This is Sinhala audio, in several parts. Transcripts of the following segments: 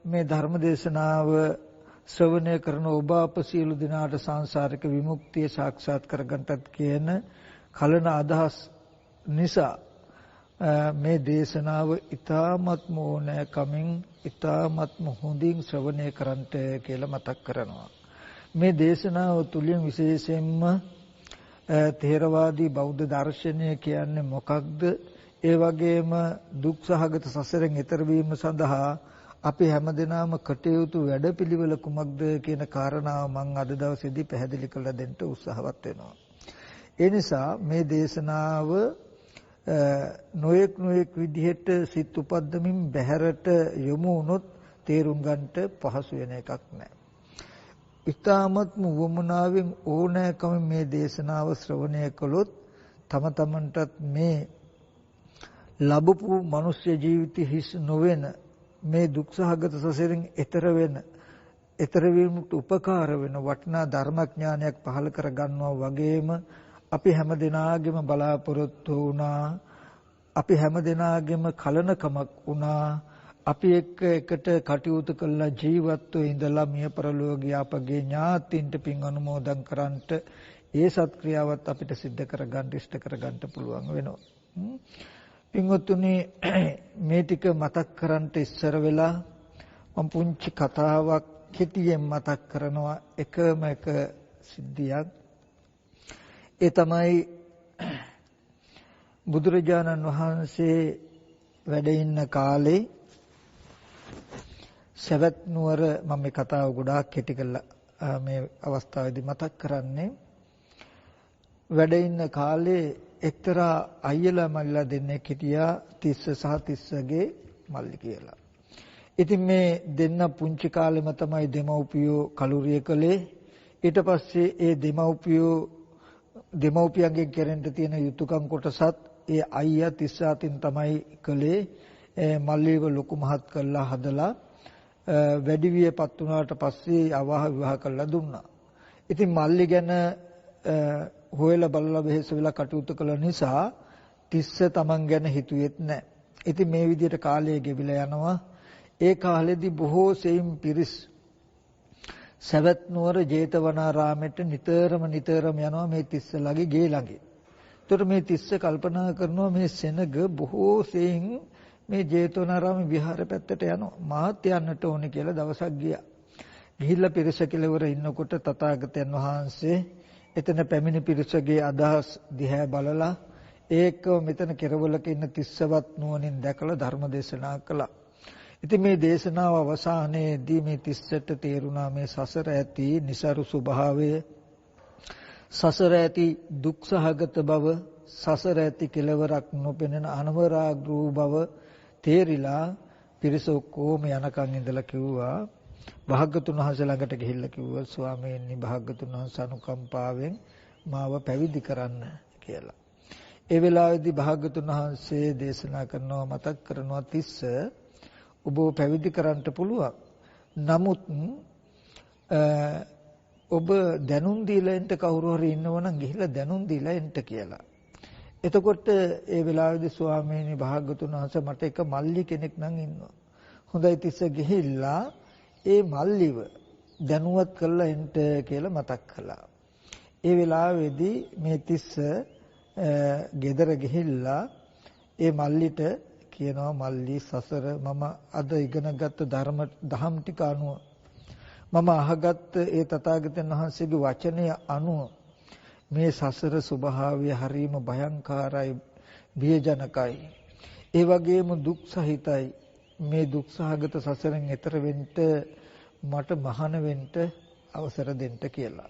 මේ ධර්ම දේශනාව ශ්‍රවණය කරන ඔබ අප සියලු දෙනාට සංසාරික විමුක්තිය සාක්ෂාත් කරගන්නටත් කියන කලන අදහස් නිසා මේ දේශනාව ඊ타ත්ම ඕනෑකමින් ඊ타ත්ම හොඳින් ශ්‍රවණය කරන්ට කියලා මතක් කරනවා. මේ දේශනාව තුලින් විශේෂයෙන්ම ථේරවාදී බෞද්ධ දර්ශනය කියන්නේ මොකක්ද? ඒ වගේම දුක් සහගත සසරෙන් එතර වීම සඳහා අපි හැමදෙනාම කටයුතු වැඩපිළිවෙල කුමක්ද කියන කාරණාව මම අද දවසේදී පැහැදිලි කරලා දෙන්න උත්සාහවත් වෙනවා. ඒ නිසා මේ දේශනාව නොයෙක් විදිහට සිත් උපද්දමින් බහැරට යොමු වුණොත් තේරුම් ගන්නට පහසු වෙන එකක් නෑ. ඊ타මත්ම වමනාවෙන් ඕනෑකම මේ දේශනාව ශ්‍රවණය කළොත් තම තමන්ටත් මේ ලැබපු මනුෂ්‍ය ජීවිත හිස් නොවන මේ දුක්සහගත සසරෙන් එතර වීමට උපකාර වෙන වටිනා ධර්මඥානයක් පහළ කර ගන්නවා වගේම අපි හැමදෙනාගේම බලාපොරොත්තු වුණා, අපි හැමදෙනාගේම කලනකමක් වුණා, අපි එකට කටයුතු කළා ජීවත්ව ඉඳලා මිය පරලෝකීය අපගේ ඥාතින්ට පින් අනුමෝදන් කරන්නට ඒ සත්ක්‍රියාවත් අපිට සිද්ධ කරගන්න ඉෂ්ට කරගන්න පුළුවන් වෙනවා. පින්වත්නි, මේ ටික මතක් කරන්ට ඉස්සර වෙලා මම පුංචි කතාවක් කෙටියෙන් මතක් කරනවා. එකම එක සිද්ධියක්. ඒ තමයි බුදුරජාණන් වහන්සේ වැඩ ඉන්න කාලේ සවැත් නුවර, මම මේ කතාව ගොඩාක් කෙටි කරලා මේ අවස්ථාවේදී මතක් කරන්නේ, වැඩ ඉන්න කාලේ එක්තරා අයියලා මල්ලා දෙන්නෙක් හිටියා, තිස්ස සහ තිස්සගේ මල්ලි කියලා. ඉතින් මේ දෙන්න පුංචි කාලෙම තමයි දෙමව්පියෝ කලුරිය කළේ. ඊට පස්සේ ඒ දෙමව්පියන්ගෙන් කෙරෙන්න තියෙන යුතුයකම් කොටසත් ඒ අයියා තිස්ස අතින් තමයි කළේ. මල්ලිව ලොකු මහත් කළා හදලා වැඩි වියපත් වුණාට පස්සේ අවාහ විවාහ කළා දුන්නා. ඉතින් මල්ලි ගැන හොයලා බලලා වෙහෙස වෙලා කටයුතු කළ නිසා තිස්ස තමන් ගැන හිතුවෙත් නැහැ. ඉතින් මේ විදිහට කාලය ගෙවිලා යනවා. ඒ කාලෙදී බොහෝ සෙයින් පිරිස් සවැත් නුවර ජේතවනාරාමයට නිතරම යනවා මේ තිස්සලගේ ගේ ළඟ. ඒතකොට මේ තිස්ස කල්පනා කරනවා මේ සෙනග බොහෝ සෙයින් මේ ජේතවනාරාම විහාර පැත්තට යනවා. මාත් යන්නට ඕනේ කියලා දවසක් ගියා. ගිහිල්ලා පිරිස කෙළවර ඉන්නකොට තථාගතයන් වහන්සේ එතන පැමිණි පිරිසගේ අදහස් දිහා බලලා ඒක මෙතන කෙරවලක ඉන්න තිස්සවත් නුවණින් දැකලා ධර්ම දේශනා කළා. ඉතින් මේ දේශනාව අවසානයේදී මේ තිස්සට තේරුණා මේ සසර ඇති નિසරු ස්වභාවය, සසර ඇති දුක්සහගත බව, සසර ඇති කෙලවරක් නොපෙනෙන අනවරාග්‍ර වූ බව තේරිලා පිරිස ඔක්කොම යනකන් ඉඳලා කිව්වා, භාග්‍යතුන් වහන්සේ ළඟට ගිහිල්ලා කිව්වා, ස්වාමීනි භාග්‍යතුන් වහන්සේ අනුකම්පාවෙන් මාව පැවිදි කරන්න කියලා. ඒ වෙලාවේදී භාග්‍යතුන් වහන්සේ දේශනා කරනවා, මතක් කරනවා, තිස්ස ඔබ පැවිදි කරන්න පුළුවන්. නමුත් ඔබ දැනුම් දීලා එන්න කවුරු හරි ඉන්නවනම් ගිහිල්ලා දැනුම් දීලා එන්න කියලා. එතකොට ඒ වෙලාවේදී ස්වාමීනි භාග්‍යතුන් වහන්සේ මට එක මල්ලි කෙනෙක් නම් ඉන්නවා. හොඳයි තිස්ස ගිහිල්ලා ඒ මල්ලිව දැනුවත් කරලා එන්න කියලා මතක් කළා. ඒ වෙලාවේදී මේ තිස්ස ගෙදර ගිහිල්ලා ඒ මල්ලිට කියනවා, මල්ලි සසර මම අද ඉගෙනගත්ත දහම් ටික අනුව මම අහගත්ත ඒ තථාගතයන් වහන්සේගේ වචනය අනුව මේ සසර ස්වභාවය හරීම භයංකාරයි, බියජනකයි, ඒ වගේම දුක් සහිතයි. මේ දුක්සහගත සසරෙන් එතර වෙන්න මට මහාන වෙන්න අවසර දෙන්න කියලා.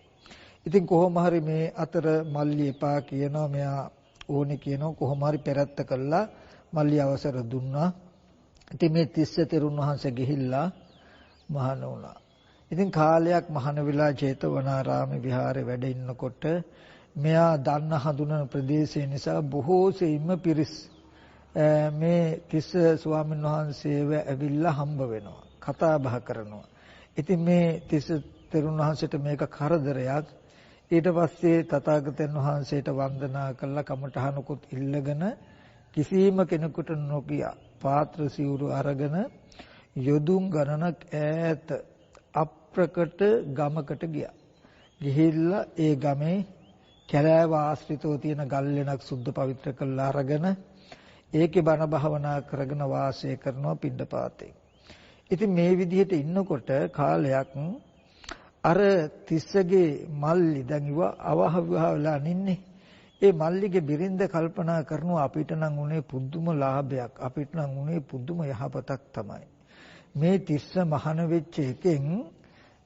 ඉතින් කොහොම හරි මේ අතර මල්ලි එපා කියනවා, මෙයා ඕනේ කියනවා. කොහොම හරි පෙරත්ත කළා මල්ලි අවසර දුන්නා. ඉතින් මේ තිස්ස තෙරුන් වහන්සේ ගිහිල්ලා මහාන වුණා. ඉතින් කාලයක් මහාන වෙලා ජේතවනාරාමේ විහාරේ වැඩ ඉන්නකොට මෙයා දන්න හඳුනන ප්‍රදේශය නිසා බොහෝ සෙයින්ම පිරිස් මේ තිස්ස ස්වාමීන් වහන්සේව ඇවිල්ලා හම්බ වෙනවා, කතා බහ කරනවා. ඉතින් මේ තිස්ස තෙරුන් වහන්සේට මේක කරදරයක්. ඊට පස්සේ තථාගතයන් වහන්සේට වන්දනා කළා, කමඨහනකුත් ඉල්ලගෙන කිසිම කෙනෙකුට නොකිය පාත්‍ර සිවුරු අරගෙන යොදුන් ගණනක් ඈත අප්‍රකට ගමකට ගියා. ගිහිල්ලා ඒ ගමේ කැලෑව ආශ්‍රිතව තියෙන ගල් ලෙනක් සුද්ධ පවිත්‍ර කරලා අරගෙන ඒකේ බණ භාවනා කරගෙන වාසය කරනවා පිණ්ඩපාතේ. ඉතින් මේ විදිහට ඉන්නකොට කාලයක් අර තිස්සගේ මල්ලි දැන් ඉව අවහවලා නින්නේ. ඒ මල්ලිගේ බිරිඳ කල්පනා කරනවා අපිට නම් උනේ පුදුම ලාභයක්, අපිට නම් උනේ පුදුම යහපතක් තමයි. මේ තිස්ස මහාන වෙච්ච එකෙන්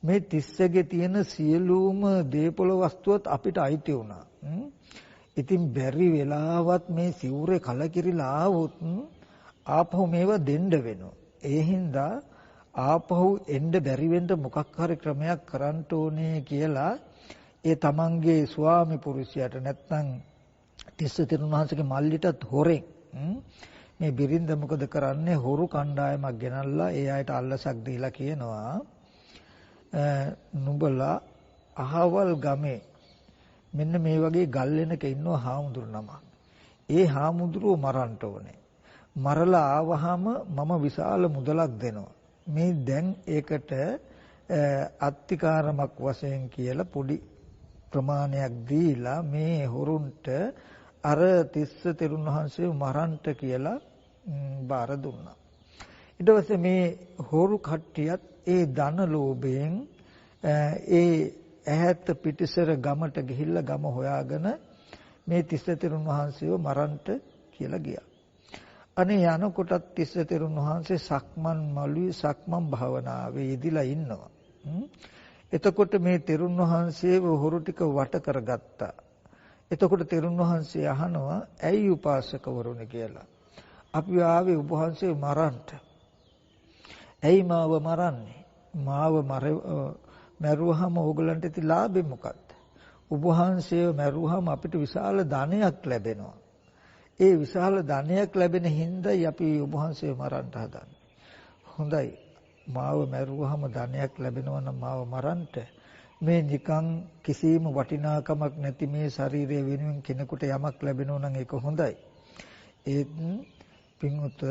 මේ තිස්සගේ තියෙන සියලුම දේපොළ වස්තුවත් අපිට අයිති වුණා. ඉතින් බැරි වෙලාවත් මේ සිවුරේ කලකිරිලා ආවොත් ආපහු මේව දෙන්න වෙනවා. ඒ හින්දා ආපහු එන්න බැරි වෙන්න මොකක් හරි ක්‍රමයක් කරන්න ඕනේ කියලා ඒ තමන්ගේ ස්වාමි පුරුෂයාට නැත්නම් තිස්ස තෙරුන් වහන්සේගේ මල්ලිටත් හොරෙන් මේ බිරිඳ මොකද කරන්නේ හොරු කණ්ඩායමක් ගෙනල්ලා ඒ අයට අල්ලසක් දීලා කියනවා නුඹලා අහවල් ගමේ මෙන්න මේ වගේ ගල් වෙනක ඉන්නවා හාමුදුරු නම. ඒ හාමුදුරුව මරන්න ඕනේ. මරලා ආවහම මම විශාල මුදලක් දෙනවා. මේ දැන් ඒකට අත්තිකාරමක් වශයෙන් කියලා පොඩි ප්‍රමාණයක් දීලා මේ හොරුන්ට අර තිස්ස තෙරුන් වහන්සේ මරන්ට කියලා බාර දුන්නා. ඊට පස්සේ මේ හොරු කට්ටියත් ඒ ධන ලෝභයෙන් ඒ ඈත පිටිසර ගමට ගිහිල්ලා ගම හොයාගෙන මේ තිස්ස තෙරුන් වහන්සේව මරන්ට කියලා ගියා. අනේ යනකොටත් තිස්ස තෙරුන් වහන්සේ සක්මන් මළුවේ සක්මන් භාවනාවේ යෙදিলা ඉන්නවා. එතකොට මේ තෙරුන් වහන්සේව හොරු ටික වට කරගත්තා. එතකොට තෙරුන් වහන්සේ අහනවා ඇයි උපාසකවරුනි කියලා. අපි ආවේ ඔබ වහන්සේ මරන්න. ඇයි මාව මරන්නේ? මාව මරුවහම ඕගලන්ට ඇති ලාභෙ මොකක්ද? ඔබ වහන්සේව මරුවහම අපිට විශාල ධනයක් ලැබෙනවා. ඒ විශාල ධනයක් ලැබෙන හින්දායි අපි ඔබ වහන්සේව මරන්න හදන්නේ. හොඳයි. මාව මරුවහම ධනයක් ලැබෙනවා නම් මාව මරන්නට මේ නිකන් කිසිම වටිනාකමක් නැති මේ ශරීරය වෙනුවෙන් කෙනෙකුට යමක් ලැබෙනවා නම් ඒක හොඳයි. ඒත් පින්වත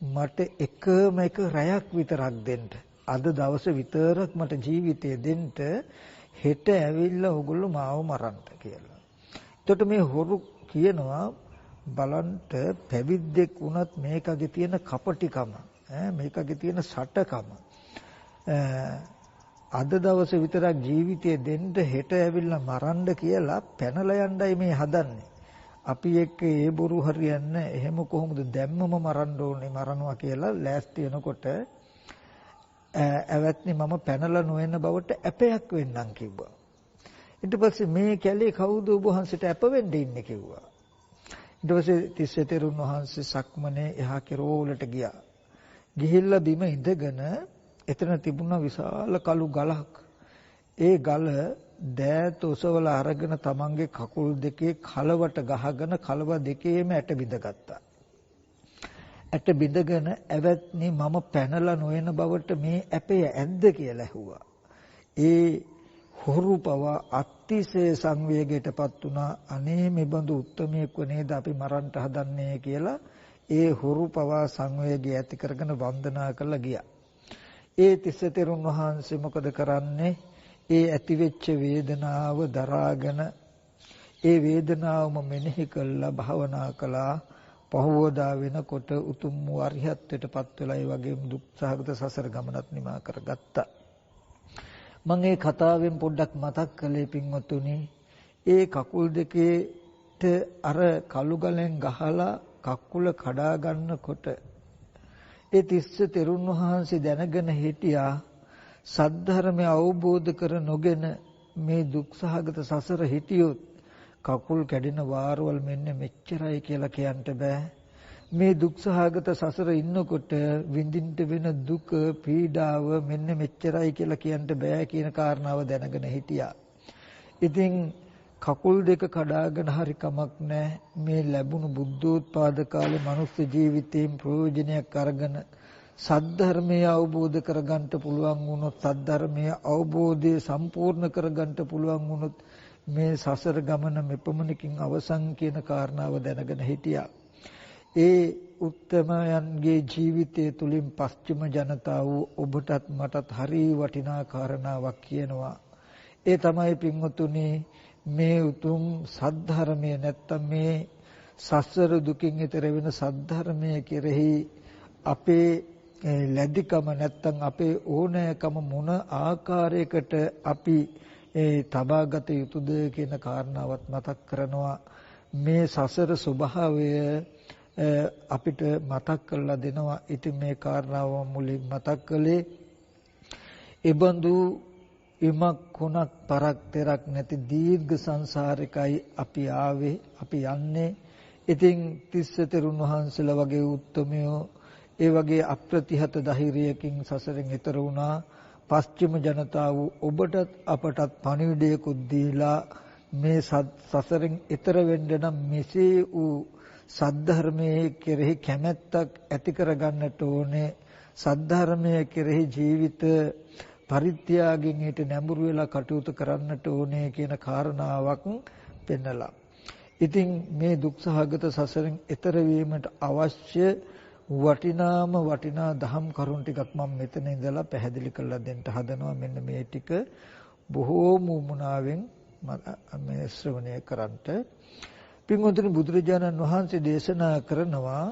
මට එකම එක රැයක් විතරක් දෙන්න. අද දවසේ විතරක් මට ජීවිතය දෙන්න. හෙට ඇවිල්ලා ඔයගොල්ලෝ මාව මරන්න කියලා. එතකොට මේ හොරු කියනවා බලන්ට පැවිද්දෙක් වුණත් මේකගේ තියෙන කපටිකම මේකගේ තියෙන සටකම අද දවසේ විතරක් ජීවිතය දෙන්න හෙට ඇවිල්ලා මරන්න කියලා පැනලා යන්නයි මේ හදන්නේ. අපි එක්ක ඒ බොරු හරියන්නේ එහෙම කොහොමද දැම්මම මරන්න ඕනේ මරනවා කියලා ලෑස්ති වෙනකොට ඇවැත්නි මම පැනලා නොවන බවට ඇපයක් වෙන්නම් කිව්වා. ඊට පස්සේ මේ කැලේ කවුද ඔබ වහන්සේට ඇප වෙන්න ඉන්නේ කිව්වා. ඊට පස්සේ තිස්ස තෙරුන් වහන්සේ සක්මනේ එහා කෙරෝලට ගියා. ගිහිල්ලා බිම ඉඳගෙන එතන තිබුණා විශාල කළු ගලක්. ඒ ගල දෑත ඔසවලා අරගෙන තමන්ගේ කකුල් දෙකේ කලවට ගහගෙන කලව දෙකේම ඇට බිඳගත්තා. ඇට බිඳගෙන ඇවැත්නි මම පැනලා නොයන බවට මේ ඇපය ඇද්ද කියලා ඇහුවා. ඒ හොරු පව අතිශය සංවේගයටපත් වුණා. අනේ මේ බඳු උත්මයෙක් නේද අපි මරන්න හදන්නේ කියලා ඒ හොරු පව සංවේගය ඇති කරගෙන වන්දනා කරලා ගියා. ඒ තිස්ස තෙරුන් වහන්සේ මොකද කරන්නේ? ඒ ඇතිවෙච්ච වේදනාව දරාගෙන ඒ වේදනාවම මෙනෙහි කළා භාවනා කළා. පහවදා වෙනකොට උතුම් වූ අරිහත්ත්වයටපත් වෙලා ඒ වගේම දුක් සහගත සසර ගමනත් නිමා කරගත්තා. මම මේ කතාවෙන් පොඩ්ඩක් මතක් කළේ පින්වතුනි ඒ කකුල් දෙකේට අර කළු ගලෙන් ගහලා කකුල කඩා ගන්නකොට ඒ තිස්ස තෙරුන් වහන්සේ දැනගෙන හිටියා සද්ධර්මය අවබෝධ කර නොගෙන මේ දුක්සහගත සසර හිටියොත් කකුල් කැඩෙන වාරවල් මෙන්න මෙච්චරයි කියලා කියන්න බෑ. මේ දුක්සහගත සසර ඉන්නකොට විඳින්න වෙන දුක පීඩාව මෙන්න මෙච්චරයි කියලා කියන්න බෑ කියන කාරණාව දැනගෙන හිටියා. ඉතින් කකුල් දෙක කඩාගෙන හරි කමක් නැහැ. මේ ලැබුණු බුද්ධෝත්පාද කාලේ මනුස්ස ජීවිතයෙන් ප්‍රයෝජනයක් අරගෙන සද්ධර්මය අවබෝධ කරගන්න පුළුවන් වුණොත් සද්ධර්මයේ අවබෝධය සම්පූර්ණ කරගන්න පුළුවන් වුණොත් මේ සසර ගමන මෙපමණකින් අවසන් කියන කාරණාව දැනගෙන හිටියා. ඒ උත්තමයන්ගේ ජීවිතය තුලින් පස්චිම ජනතාව ඔබටත් මටත් හරි වටිනා කාරණාවක් කියනවා. ඒ තමයි පින්වතුනි මේ උතුම් සද්ධර්මයේ නැත්තම් මේ සසර දුකින් ඈතර වෙන සද්ධර්මයේ කෙරෙහි අපේ ලැබිකම නැත්තම් අපේ ඕනෑකම මොන ආකාරයකට අපි තබාගත යුතුද කියන කාරණාවත් මතක් කරනවා. මේ සසර ස්වභාවය අපිට මතක් කරලා දෙනවා. ඉතින් මේ කාරණාව මුලින් මතක් කළේ ඒබඳු ඉමක් කුණක් පරක් තෙරක් නැති දීර්ඝ සංසාරිකයි අපි ආවේ අපි යන්නේ. ඉතින් තිස්ස තෙරුන් වහන්සේලා වගේ උත්තමයෝ ඒ වගේ අප්‍රතිහත ධෛර්යයකින් සසරෙන් එතර වුණා. පස්චිම ජනතාව ඔබටත් අපටත් පණිවිඩයකුත් දීලා මේ සසරෙන් එතර වෙන්න නම් මෙසේ වූ සද්ධර්මයේ කෙරෙහි කැමැත්තක් ඇති කරගන්නට ඕනේ. සද්ධර්මයේ කෙරෙහි ජීවිත පරිත්‍යාගයෙන් ඊට නැඹුරු වෙලා කටයුතු කරන්නට ඕනේ කියන කාරණාවක් පෙන්නලා. ඉතින් මේ දුක්සහගත සසරෙන් එතර වීමට අවශ්‍ය වටිනා දහම් කරුණු ටිකක් මම මෙතන ඉඳලා පැහැදිලි කරලා දෙන්න හදනවා. මෙන්න මේ ටික බොහෝම උමනාවෙන් මේ ශ්‍රවණය කරන්ට. පින්වතුනි බුදුරජාණන් වහන්සේ දේශනා කරනවා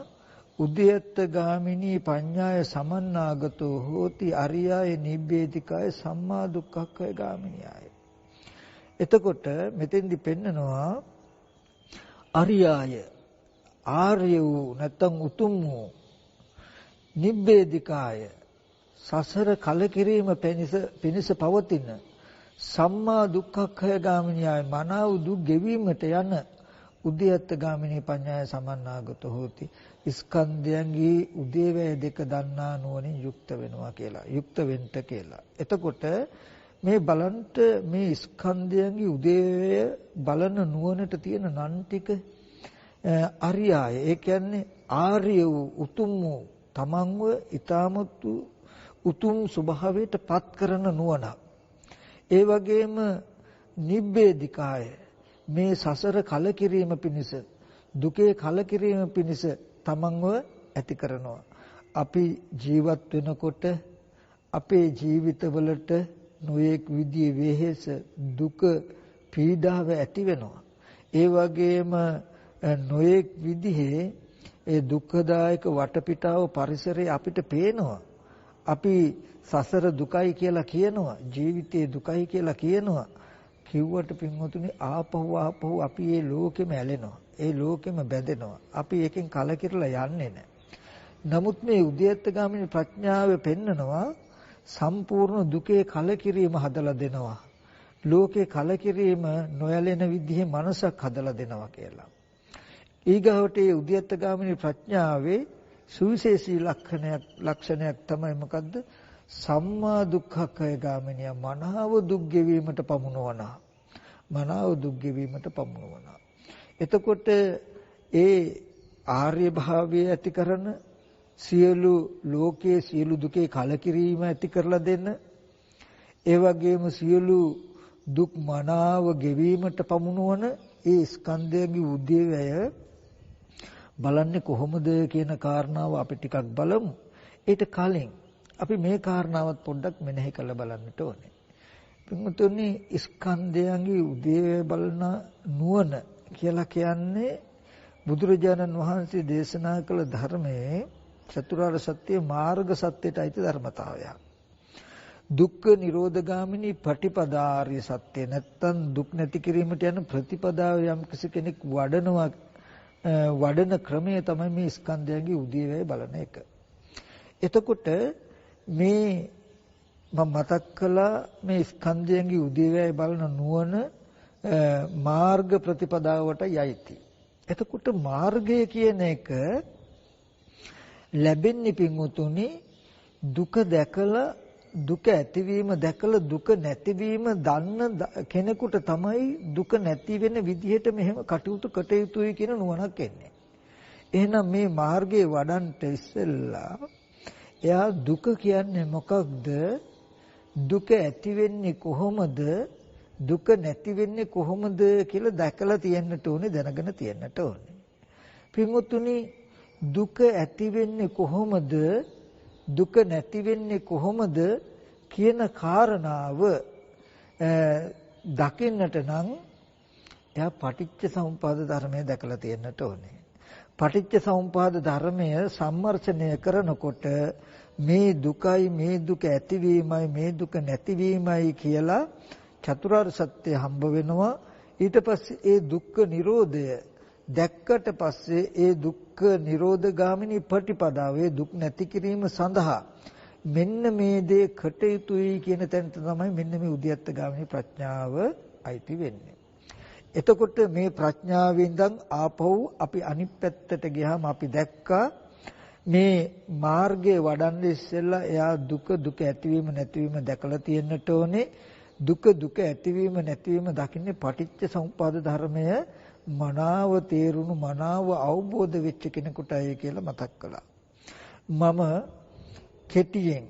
උද්‍යත්ත ගාමිනී පඤ්ඤාය සමන්නාගතෝ හෝති අරියාය නිබ්බේධිකාය සම්මා දුක්ඛක්ඛය ගාමිනියයි. එතකොට මෙතෙන්දි පෙන්නනවා අරියාය ආර්ය වූ නැත්නම් උතුම් වූ නිබ්බේධිකාය සසර කලකිරීම පිණිස පවතින සම්මා දුක්ඛක්ඛය ගාමිනියයි මනාව දුක් ගෙවීමට යන උද්‍යත්ත ගාමිනී පඤ්ඤාය සමන්නාගතෝ හෝති ස්කන්ධයන්ගේ උදේවැය දෙක දන්නා නුවණින් යුක්ත වෙනවා කියලා. යුක්ත වෙන්න කියලා. එතකොට මේ බලන්ට මේ ස්කන්ධයන්ගේ උදේවැය බලන නුවණට තියෙන නන් ටික අරියාය. ඒ කියන්නේ ආර්ය වූ උතුම් වූ තමන්ව ඊ타මත් උතුම් ස්වභාවයට පත් කරන නුවණ. ඒ වගේම නිබ්බේධිකාය මේ සසර කලකිරීම පිණිස දුකේ කලකිරීම පිණිස තමන්ව ඇති කරනවා. අපි ජීවත් වෙනකොට අපේ ජීවිතවලට නොයෙක් විදිහේ වෙහෙස දුක පීඩාව ඇති වෙනවා. ඒ වගේම නොයෙක් විදිහේ ඒ දුක්ඛදායක වටපිටාව පරිසරය අපිට පේනවා. අපි සසර දුකයි කියලා කියනවා, ජීවිතේ දුකයි කියලා කියනවා. කිව්වට පින්වතුනි ආපහු අපි මේ ලෝකෙම ඇලෙනවා. ඒ ලෝකෙම බැඳෙනවා. අපි එකෙන් කලකිරලා යන්නේ නැහැ. නමුත් මේ උද්‍යත්ත ගාමිනී ප්‍රඥාව පෙන්නනවා සම්පූර්ණ දුකේ කලකිරීම හදලා දෙනවා. ලෝකේ කලකිරීම නොයැලෙන විදිහේ මනසක් හදලා දෙනවා කියලා. ඊගවට මේ උද්‍යත්ත ගාමිනී ප්‍රඥාවේ සුවිශේෂී ලක්ෂණයක් තමයි මොකද්ද? සම්මා දුක්ඛක්ඛය ගාමිනිය මනාව දුක් ගෙවීමට පමුණවනවා. මනාව දුක් ගෙවීමට පමුණවනවා. එතකොට ඒ ආර්ය භාවයේ ඇති කරන සියලු ලෝකයේ සියලු දුකේ කලකිරීම ඇති කරලා දෙන්න, ඒ වගේම සියලු දුක් මනාව ගෙවීමට පමුණවන ඒ ස්කන්ධයන්ගේ උදේවැය බලන්නේ කොහොමද කියන කාරණාව අපි ටිකක් බලමු. ඊට කලින් අපි මේ කාරණාවත් පොඩ්ඩක් මෙනෙහි කරලා බලන්නට ඕනේ. පින්වතුනි ස්කන්ධයන්ගේ උදේවැය බලන නුවණ කියලා කියන්නේ බුදුරජාණන් වහන්සේ දේශනා කළ ධර්මයේ චතුරාර්ය සත්‍ය මාර්ග සත්‍යයට අයිති ධර්මතාවයක්. දුක්ඛ නිරෝධගාමිනී පටිපදාාර්ය සත්‍ය නැත්තම් දුක් නැති කිරීමට යන ප්‍රතිපදාව යම් කෙනෙක් වඩන ක්‍රමය තමයි මේ ස්කන්ධයන්ගේ උදේවැය බලන එක. එතකොට මේ මම මතක් කළා මේ ස්කන්ධයන්ගේ උදේවැය බලන නුවණ මාර්ග ප්‍රතිපදාවට යයිති. එතකොට මාර්ගය කියන එක ලැබෙන්නේ පින්වතුනි දුක දැකලා දුක ඇතිවීම දැකලා දුක නැතිවීම දන්න කෙනෙකුට තමයි දුක නැති වෙන විදිහට මෙහෙම කටයුතු යුතුයි කියන නුවණක් එන්නේ. එහෙනම් මේ මාර්ගයේ වඩන්ට ඉස්සෙල්ලා එයා දුක කියන්නේ මොකක්ද? දුක ඇති වෙන්නේ කොහොමද? දුක නැති වෙන්නේ කොහොමද කියලා දැකලා තියෙන්නට ඕනේ, දැනගෙන තියෙන්නට ඕනේ. පින්වතුනි දුක ඇති වෙන්නේ කොහොමද දුක නැති වෙන්නේ කොහොමද කියන කාරණාව දකින්නට නම් එයා පටිච්ච සමුප්පාද ධර්මය දැකලා තියෙන්නට ඕනේ. පටිච්ච සමුප්පාද ධර්මය සම්මර්ෂණය කරනකොට මේ දුකයි මේ දුක ඇතිවීමයි මේ දුක නැතිවීමයි කියලා චතුරාර්ය සත්‍ය හම්බ වෙනවා. ඊට පස්සේ ඒ දුක්ඛ නිරෝධය දැක්කට පස්සේ ඒ දුක්ඛ නිරෝධ ගාමිනී ප්‍රතිපදාවේ දුක් නැති කිරීම සඳහා මෙන්න මේ දේ කටයුතුයි කියන තැන තමයි මෙන්න මේ උද්‍යත්ත ගාමිනී ප්‍රඥාව අයිති වෙන්නේ. එතකොට මේ ප්‍රඥාවෙන් ඉඳන් ආපහු අපි අනිත් පැත්තට ගියාම අපි දැක්කා මේ මාර්ගයේ වඩන්නේ ඉස්සෙල්ලා එයා දුක ඇතිවීම නැතිවීම දැකලා තියෙන්නට ඕනේ. දුක ඇතිවීම නැතිවීම දකින්නේ පටිච්ච සමුප්පාද ධර්මය මනාව තේරුණු මනාව අවබෝධ වෙච්ච කෙනෙකුටයි කියලා මතක් කළා. මම කෙටියෙන්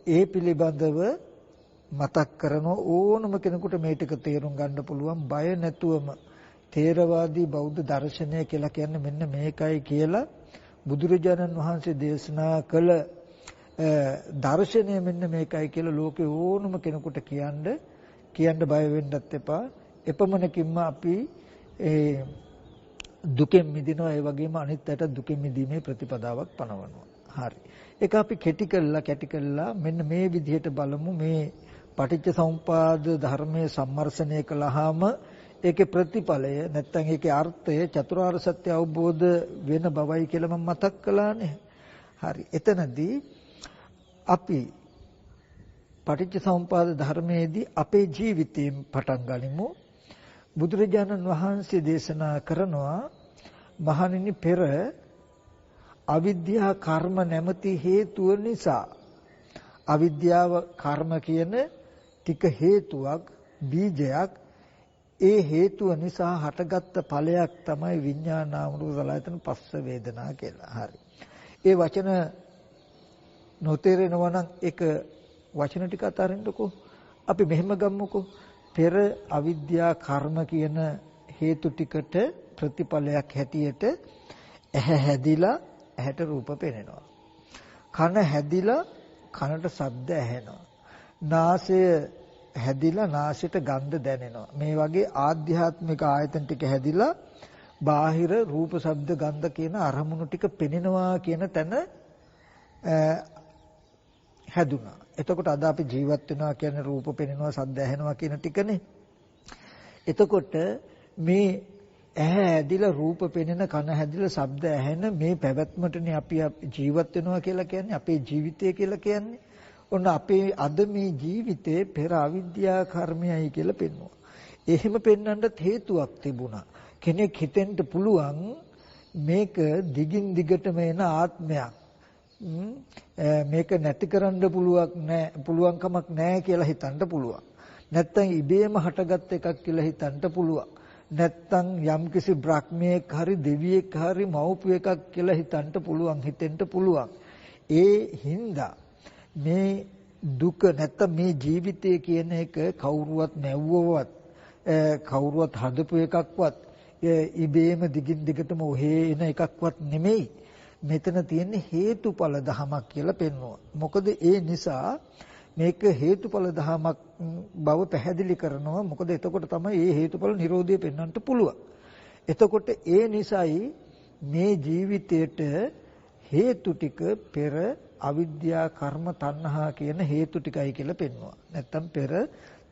ඒ පිළිබඳව මතක් කරන ඕනම කෙනෙකුට මේ ටික තේරුම් ගන්න පුළුවන් බය නැතුවම ථේරවාදී බෞද්ධ දර්ශනය කියලා කියන්නේ මෙන්න මේකයි කියලා බුදුරජාණන් වහන්සේ දේශනා කළ දර්ශනය මෙන්න මේකයි කියලා ලෝකේ ඕනම කෙනෙකුට කියන්න බය වෙන්නත් එපා. එපමණකින්ම අපි ඒ දුකෙන් මිදෙනවා ඒ වගේම අනිත් අයට දුකෙන් මිදීමේ ප්‍රතිපදාවක් පනවනවා. හරි. ඒක අපි කැටි කළා මෙන්න මේ විදිහට බලමු මේ පටිච්ච සමුප්පාද ධර්මයේ සම්මර්ෂණය කළාම ඒකේ ප්‍රතිඵලය නැත්නම් ඒකේ අර්ථය චතුරාර්ය සත්‍ය අවබෝධ වෙන බවයි කියලා මම මතක් කළානේ. හරි. එතනදී අපි පටිච්ච සමුප්පාද ධර්මයේදී අපේ ජීවිතයෙන් පටන් ගනිමු. බුදුරජාණන් වහන්සේ දේශනා කරනවා මහණෙනි පෙර අවිද්‍යා කර්ම නැමැති හේතුව නිසා අවිද්‍යාව කර්ම කියන ටික හේතුවක් බීජයක් ඒ හේතුව නිසා හටගත්ත ඵලයක් තමයි විඥාන නාම රූප සලආයතන පස්ස වේදනා කියලා. හරි. ඒ වචන නොතේරෙනවා නම් ඒක වචන ටික අතරින්නකෝ. අපි මෙහෙම ගමුකෝ. පෙර අවිද්‍යා කර්ම කියන හේතු ටිකට ප්‍රතිඵලයක් හැටියට ඇහැ හැදිලා ඇහැට රූප පෙනෙනවා. කන හැදිලා කනට ශබ්ද ඇහෙනවා. නාසය හැදිලා නාසයට ගන්ධ දැනෙනවා. මේ වගේ ආධ්‍යාත්මික ආයතන ටික හැදිලා බාහිර රූප ශබ්ද ගන්ධ කියන අරමුණු ටික පෙනෙනවා කියන තැන හැදුනා. එතකොට අද අපි ජීවත් වෙනවා කියන්නේ රූප පෙනෙනවා ශබ්ද ඇහෙනවා කියන ටිකනේ. එතකොට මේ ඇහැ හැදිලා රූප පෙනෙන කන හැදිලා ශබ්ද ඇහෙන මේ පැවැත්මටනේ අපි ජීවත් වෙනවා කියලා කියන්නේ අපේ ජීවිතය කියලා කියන්නේ. ඔන්න අපේ අද මේ ජීවිතේ පෙර අවිද්‍යා කර්මයයි කියලා පෙන්වනවා. එහෙම පෙන්වන්නත් හේතුවක් තිබුණා. කෙනෙක් හිතෙන්න පුළුවන් මේක දිගින් දිගටම එන ආත්මයක්. මේක නැති කරන්න පුළුවන්කමක් නැහැ කියලා හිතන්න පුළුවන්. නැත්තම් ඉබේම හටගත් එකක් කියලා හිතන්න පුළුවන්. නැත්තම් යම්කිසි බ්‍රහ්මයෙක් හරි දෙවියෙක් හරි මව්පිය එකක් කියලා හිතන්න පුළුවන් හිතෙන්න පුළුවන්. ඒ හින්දා මේ දුක නැත්තම් මේ ජීවිතය කියන එක කවුරුවත් නැව්වවත් කවුරුවත් හදපු එකක්වත් ඉබේම දිගින් දිගටම ඔහේ එන එකක්වත් නෙමෙයි. මෙතන තියෙන්නේ හේතුඵල ධමයක් කියලා පෙන්වනවා. මොකද ඒ නිසා මේක හේතුඵල ධමයක් බව පැහැදිලි කරනවා. මොකද එතකොට තමයි මේ හේතුඵල නිරෝධය පෙන්වන්නට පුළුවන්. එතකොට ඒ නිසායි මේ ජීවිතයට හේතු ටික පෙර අවිද්‍යා කර්ම තණ්හා කියන හේතු ටිකයි කියලා පෙන්වනවා. නැත්තම් පෙර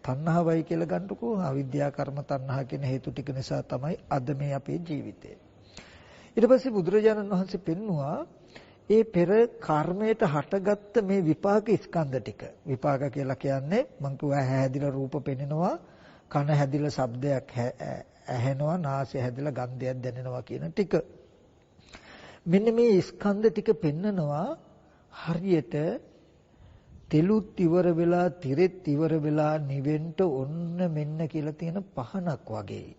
තණ්හාවයි කියලා ගන්නකො අවිද්‍යා කර්ම තණ්හා කියන හේතු ටික නිසා තමයි අද මේ අපේ ජීවිතය. ඊට පස්සේ බුදුරජාණන් වහන්සේ පෙන්නවා ඒ පෙර කර්මයට හටගත්ත මේ විපාක ස්කන්ධ ටික. විපාක කියලා කියන්නේ මං කිව්වා හැදිලා රූප පෙනෙනවා, කන හැදිලා ශබ්දයක් ඇහෙනවා, නාසය හැදිලා ගන්ධයක් දැනෙනවා කියන ටික. මෙන්න මේ ස්කන්ධ ටික පෙන්නනවා හරියට තෙලුත් ඉවර වෙලා, තිරෙත් ඉවර වෙලා නිවෙන්න ඔන්න මෙන්න කියලා තියෙන පහනක් වගේ.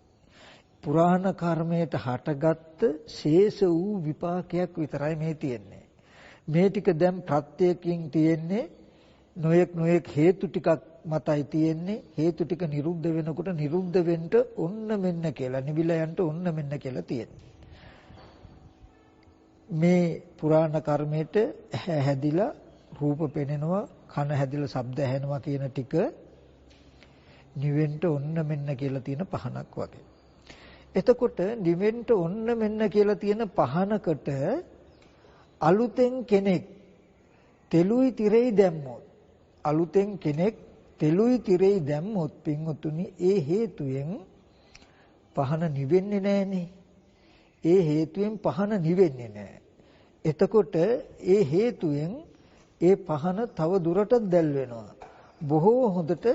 පුරාණ කර්මයට හටගත්ත ශේෂ වූ විපාකයක් විතරයි මේ තියෙන්නේ. මේ ටික දැන් ප්‍රත්‍යයෙන් තියෙන්නේ නොයෙක් හේතු ටිකක් මතයි තියෙන්නේ. හේතු ටික නිරුද්ධ වෙනකොට නිරුද්ධ වෙන්න ඔන්න මෙන්න කියලා නිවිලා යන්න ඔන්න මෙන්න කියලා තියෙන්නේ. මේ පුරාණ කර්මයට හැදිලා රූප පෙනෙනවා, කන හැදිලා ශබ්ද ඇහෙනවා කියන ටික නිවෙන්න ඔන්න මෙන්න කියලා තියෙන පහනක් වගේ. එතකොට නිවෙන්න ඔන්න මෙන්න කියලා තියෙන පහනකට අලුතෙන් කෙනෙක් තෙලුයි තිරෙයි දැම්මොත්, අලුතෙන් කෙනෙක් තෙලුයි තිරෙයි දැම්මොත් පින්වතුනි ඒ හේතුයෙන් පහන නිවෙන්නේ නැහනේ. ඒ හේතුයෙන් පහන නිවෙන්නේ නැහැ. එතකොට ඒ හේතුයෙන් ඒ පහන තව දුරටත් දැල් වෙනවා. බොහෝ හොඳට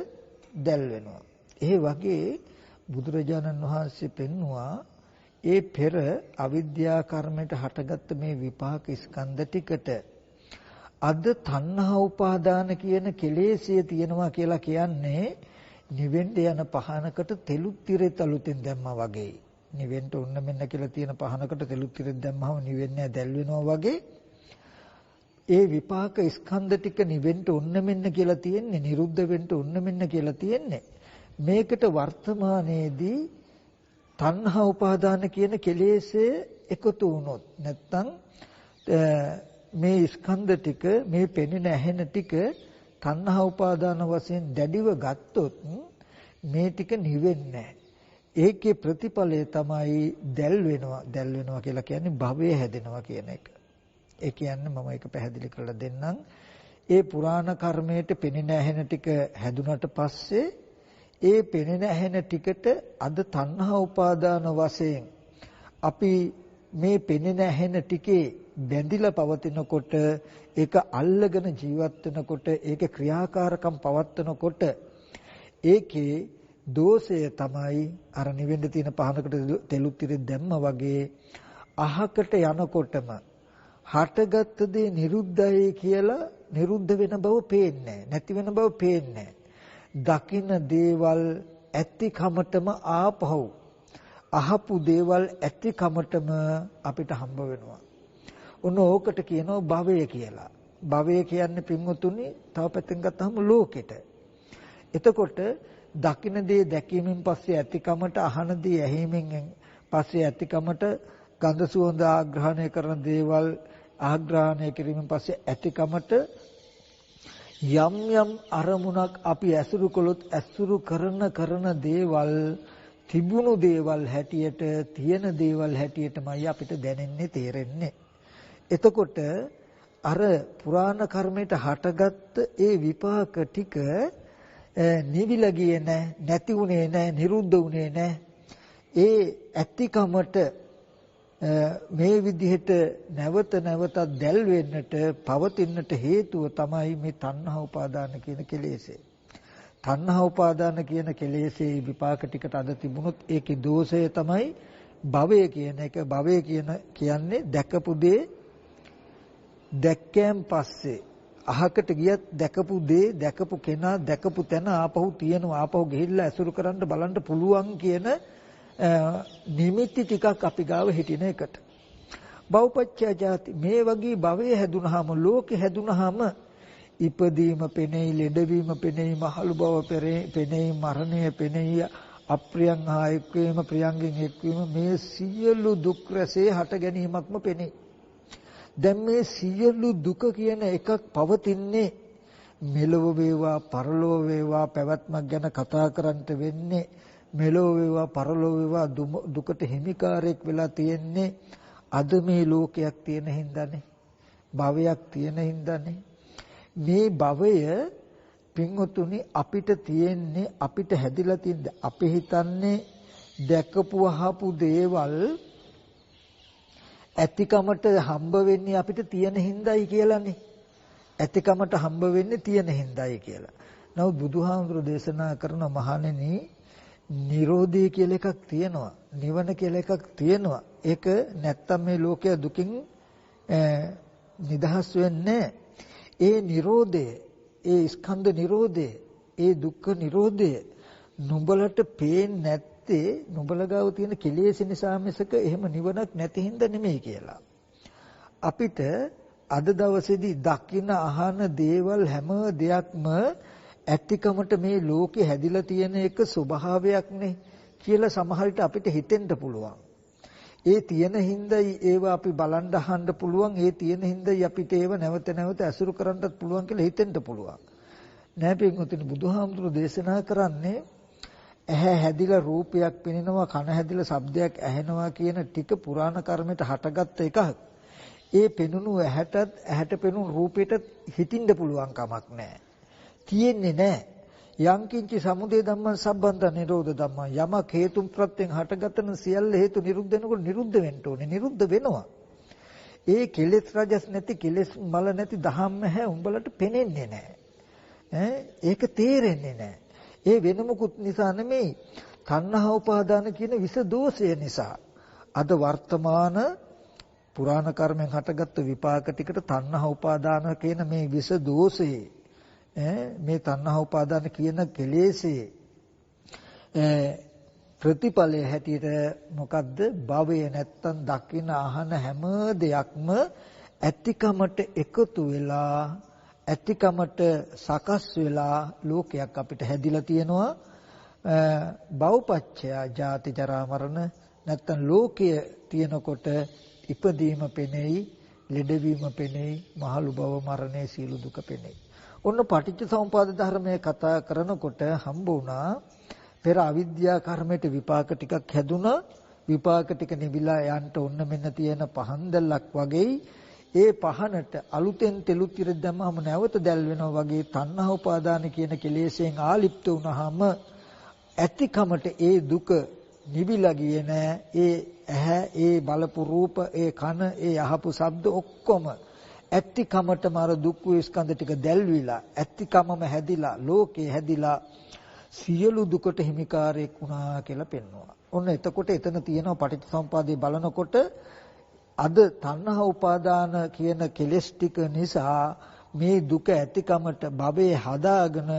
දැල් වෙනවා. ඒ වගේ බුදුරජාණන් වහන්සේ පෙන්වුවා ඒ පෙර අවිද්‍යා කර්මයට හටගත්ත මේ විපාක ස්කන්ධ ටිකට අද තණ්හා උපාදාන කියන කෙලෙසිය තියෙනවා කියලා කියන්නේ නිවෙන්න යන පහනකට තෙලුත් තිරෙත් අලුතෙන් දැම්මා වගේ. නිවෙන්න ඕන මෙන්න කියලා තියෙන පහනකට තෙලුත් තිරෙත් දැම්මම නිවෙන්නේ දැල් වෙනවා වගේ. ඒ විපාක ස්කන්ධ ටික නිවෙන්න ඕන මෙන්න කියලා තියෙන්නේ, නිරුද්ධ වෙන්න ඕන මෙන්න කියලා තියෙන්නේ. මේකට වර්තමානයේදී තණ්හා උපාදාන කියන කෙලෙස්ය එකතු වුණොත් නැත්තම් මේ ස්කන්ධ ටික, මේ පෙනෙන ඇහෙන ටික තණ්හා උපාදාන වශයෙන් දැඩිව ගත්තොත් මේ ටික නිවෙන්නේ නැහැ. ඒකේ ප්‍රතිඵලය තමයි දැල් වෙනවා. දැල් වෙනවා කියලා කියන්නේ භවය හැදෙනවා කියන එක. ඒ කියන්නේ මම ඒක පැහැදිලි කරලා දෙන්නම්. ඒ පුරාණ කර්මයට පෙනෙන ඇහෙන ටික හැදුනට පස්සේ ඒ පෙනෙන ඇහෙන ටිකට අද තණ්හා උපාදාන වශයෙන් අපි මේ පෙනෙන ඇහෙන ටිකේ බැඳිලා පවතිනකොට, ඒක අල්ලගෙන ජීවත් වෙනකොට, ඒක ක්‍රියාකාරකම් පවත්වනකොට ඒකේ දෝෂය තමයි අර නිවෙන්න තියෙන පහනකට තෙලුත් තිරෙත් දැම්ම වගේ අහකට යනකොටම හටගත් දේ නිරුද්ධයි කියලා නිරුද්ධ වෙන බව පේන්නේ නැති වෙන බව පේන්නේ දකින්න දේවල් ඇතිකමටම ආපහු අහපු දේවල් ඇතිකමටම අපිට හම්බ වෙනවා. ඔන්න ඕකට කියනවා භවය කියලා. භවය කියන්නේ පින්වතුනි තව පැත්තෙන් ගත්තාම ලෝකෙට. එතකොට දකින්න දේ දැකීමෙන් පස්සේ ඇතිකමට, අහන දේ ඇහිීමෙන් පස්සේ ඇතිකමට, ගන්ධ සුවඳ ආග්‍රහණය කරන දේවල් ආග්‍රහණය කිරීමෙන් පස්සේ ඇතිකමට යම් යම් අරමුණක් අපි ඇසුරු කළොත් ඇසුරු කරන දේවල් තිබුණු දේවල් හැටියට, තියෙන දේවල් හැටියටමයි අපිට දැනෙන්නේ, තේරෙන්නේ. එතකොට අර පුරාණ කර්මයට හටගත්ත ඒ විපාක ටික නිවිලා ගියේ නැහැ, නැති වුණේ නැහැ, නිරුද්ධ වුණේ නැහැ. ඒ ඇතිකමට මේ විදිහට නැවත නැවතත් දැල් වෙන්නට, පවතින්නට හේතුව තමයි මේ තණ්හා උපාදාන කියන කෙලෙසේ. තණ්හා උපාදාන කියන කෙලෙසේ විපාක ටිකට අද තිබුණොත් ඒකේ දෝෂය තමයි භවය කියන එක. භවය කියන්නේ දැකපු දේ දැක්කයන් පස්සේ අහකට ගියත් දැකපු දේ, දැකපු කෙනා, දැකපු තැන ආපහු තියෙනවා, ආපහු ගිහිල්ලා ඇසුරු කරන්න බලන්න පුළුවන් කියන නිමිති ටිකක් අපි ගාව හිටින එකට. බෞපච්චය ජාති මේ වගේ භවයේ හැදුනහම, ලෝකෙ හැදුනහම ඉපදීම පෙනෙයි, ලෙඩවීම පෙනෙයි, මහලු බව පෙනෙයි, මරණය පෙනෙයි, අප්‍රියං හා එක්වීම, ප්‍රියංගෙන් එක්වීම, මේ සියලු දුක් රැසේ හට ගැනීමක්ම පෙනෙයි. දැන් මේ සියලු දුක කියන එකක් පවතින්නේ මෙලොව වේවා පරලොව වේවා පැවැත්මක් ගැන කතා කරන්නට වෙන්නේ, මෙලොව වේවා පරලොව වේවා දුකට හිමිකාරයෙක් වෙලා තියෙන්නේ අද මේ ලෝකයක් තියෙන හින්දානේ, භවයක් තියෙන හින්දානේ. මේ භවය පින්වතුනි අපිට තියෙන්නේ, අපිට හැදිලා තියෙන්නේ, අපි හිතන්නේ දැකපු අහපු දේවල් ඇතිකමට හම්බ වෙන්නේ අපිට තියෙන හින්දායි කියලානේ. ඇතිකමට හම්බ වෙන්නේ තියෙන හින්දායි කියලා. නමුත් බුදුහාමුදුරු දේශනා කරන මහණෙනි, නිරෝධය කියලා එකක් තියෙනවා, නිවන කියලා එකක් තියෙනවා. ඒක නැත්තම් මේ ලෝකයේ දුකින් නිදහස් වෙන්නේ. ඒ නිරෝධය, ඒ ස්කන්ධ නිරෝධය, ඒ දුක්ඛ නිරෝධය නුඹලට පේන්නේ නැත්තේ නුඹලා ගාව තියෙන කෙලෙස් නිසා මිසක එහෙම නිවනක් නැති හින්දා නෙමෙයි කියලා. අපිට අද දවසේදී දකින අහන දේවල් හැම දෙයක්ම ඇතිකමට මේ ලෝකේ හැදිලා තියෙන එක ස්වභාවයක් නේ කියලා සමහර විට අපිට හිතෙන්න පුළුවන්. ඒ තියෙන හිඳයි ඒව අපි බලන් අහන්න පුළුවන්. ඒ තියෙන හිඳයි අපිට ඒව නැවත නැවත ඇසුරු කරන්නත් පුළුවන් කියලා හිතෙන්න පුළුවන්. නෑ පින්වතුනි, බුදුහාමුදුරුවෝ දේශනා කරන්නේ ඇහැ හැදිලා රූපයක් පෙනෙනවා, කන හැදිලා ශබ්දයක් ඇහෙනවා කියන ටික පුරාණ කර්මයට හටගත්ත එකක්. ඒ පෙනුණු ඇහැට පෙනුණු රූපෙට හිතින්න පුළුවන් කමක් නැහැ. තියෙන්නේ නැහැ. යංකින්චි සමුදය ධම්මං සම්බන්ධ නිරෝධ ධම්මං. යමක් හේතුන් ප්‍රත්‍යයෙන් හටගතන සියල්ල හේතු නිරුද්ධ වෙනකොට නිරුද්ධ වෙන්න ඕනේ. නිරුද්ධ වෙනවා. ඒ කෙලෙස් රජස් නැති කෙලෙස් මල නැති දහම් නැහැ උඹලට පෙනෙන්නේ නැහැ. ඒක තේරෙන්නේ නැහැ. ඒ වෙන මොකුත් නිසා නෙමෙයි. තණ්හා උපාදාන කියන විස දෝෂය නිසා. අද වර්තමාන පුරාණ කර්මෙන් හටගත්තු විපාක ටිකට තණ්හා උපාදාන කියන මේ විස දෝෂේ මේ තණ්හා උපාදාන කියන කෙලෙසේ ප්‍රතිඵලය හැටියට මොකද්ද? භවය නැත්තම් දකින අහන හැම දෙයක්ම ඇතිකමට එකතු වෙලා ඇතිකමට සකස් වෙලා ලෝකයක් අපිට හැදිලා තියෙනවා. භවපච්චය ජාති ජරා මරණ නැත්තම් ලෝකය තියෙනකොට ඉපදීම පෙනෙයි, ලෙඩවීම පෙනෙයි, මහලු භව මරණේ සීල දුක පෙනෙයි. ඔන්න පටිච්ච සමුප්පාද ධර්මයේ කතා කරනකොට හම්බ වුණා පෙර අවිද්‍යා කර්මයට විපාක ටිකක් හැදුනා. විපාක ටික නිවිලා යන්න ඔන්න මෙන්න තියෙන පහන් දැල්ලක් වගේ ඒ පහනට අලුතෙන් තෙලුත් ඉර දැම්මම නැවත දැල් වෙනවා වගේ තණ්හා උපාදාන කියන කෙලෙසෙන් ආලිප්ත වුණාම ඇතිකමට ඒ දුක නිවිලා ගියේ නෑ. ඒ ඇහැ, ඒ බලපු රූප, ඒ කන, ඒ අහපු ශබ්ද ඔක්කොම ඇතිකමටම අර දුක් වේ ස්කන්ධ ටික දැල්විලා ඇතිකමම හැදිලා ලෝකේ හැදිලා සියලු දුකට හිමිකාරයෙක් වුණා කියලා පෙන්වනවා. ඔන්න එතකොට එතන තියෙනවා පටිච්චසමුපාදේ බලනකොට අද තණ්හා උපාදාන කියන කෙලෙස් ටික නිසා මේ දුක ඇතිකමට භවයේ හදාගෙන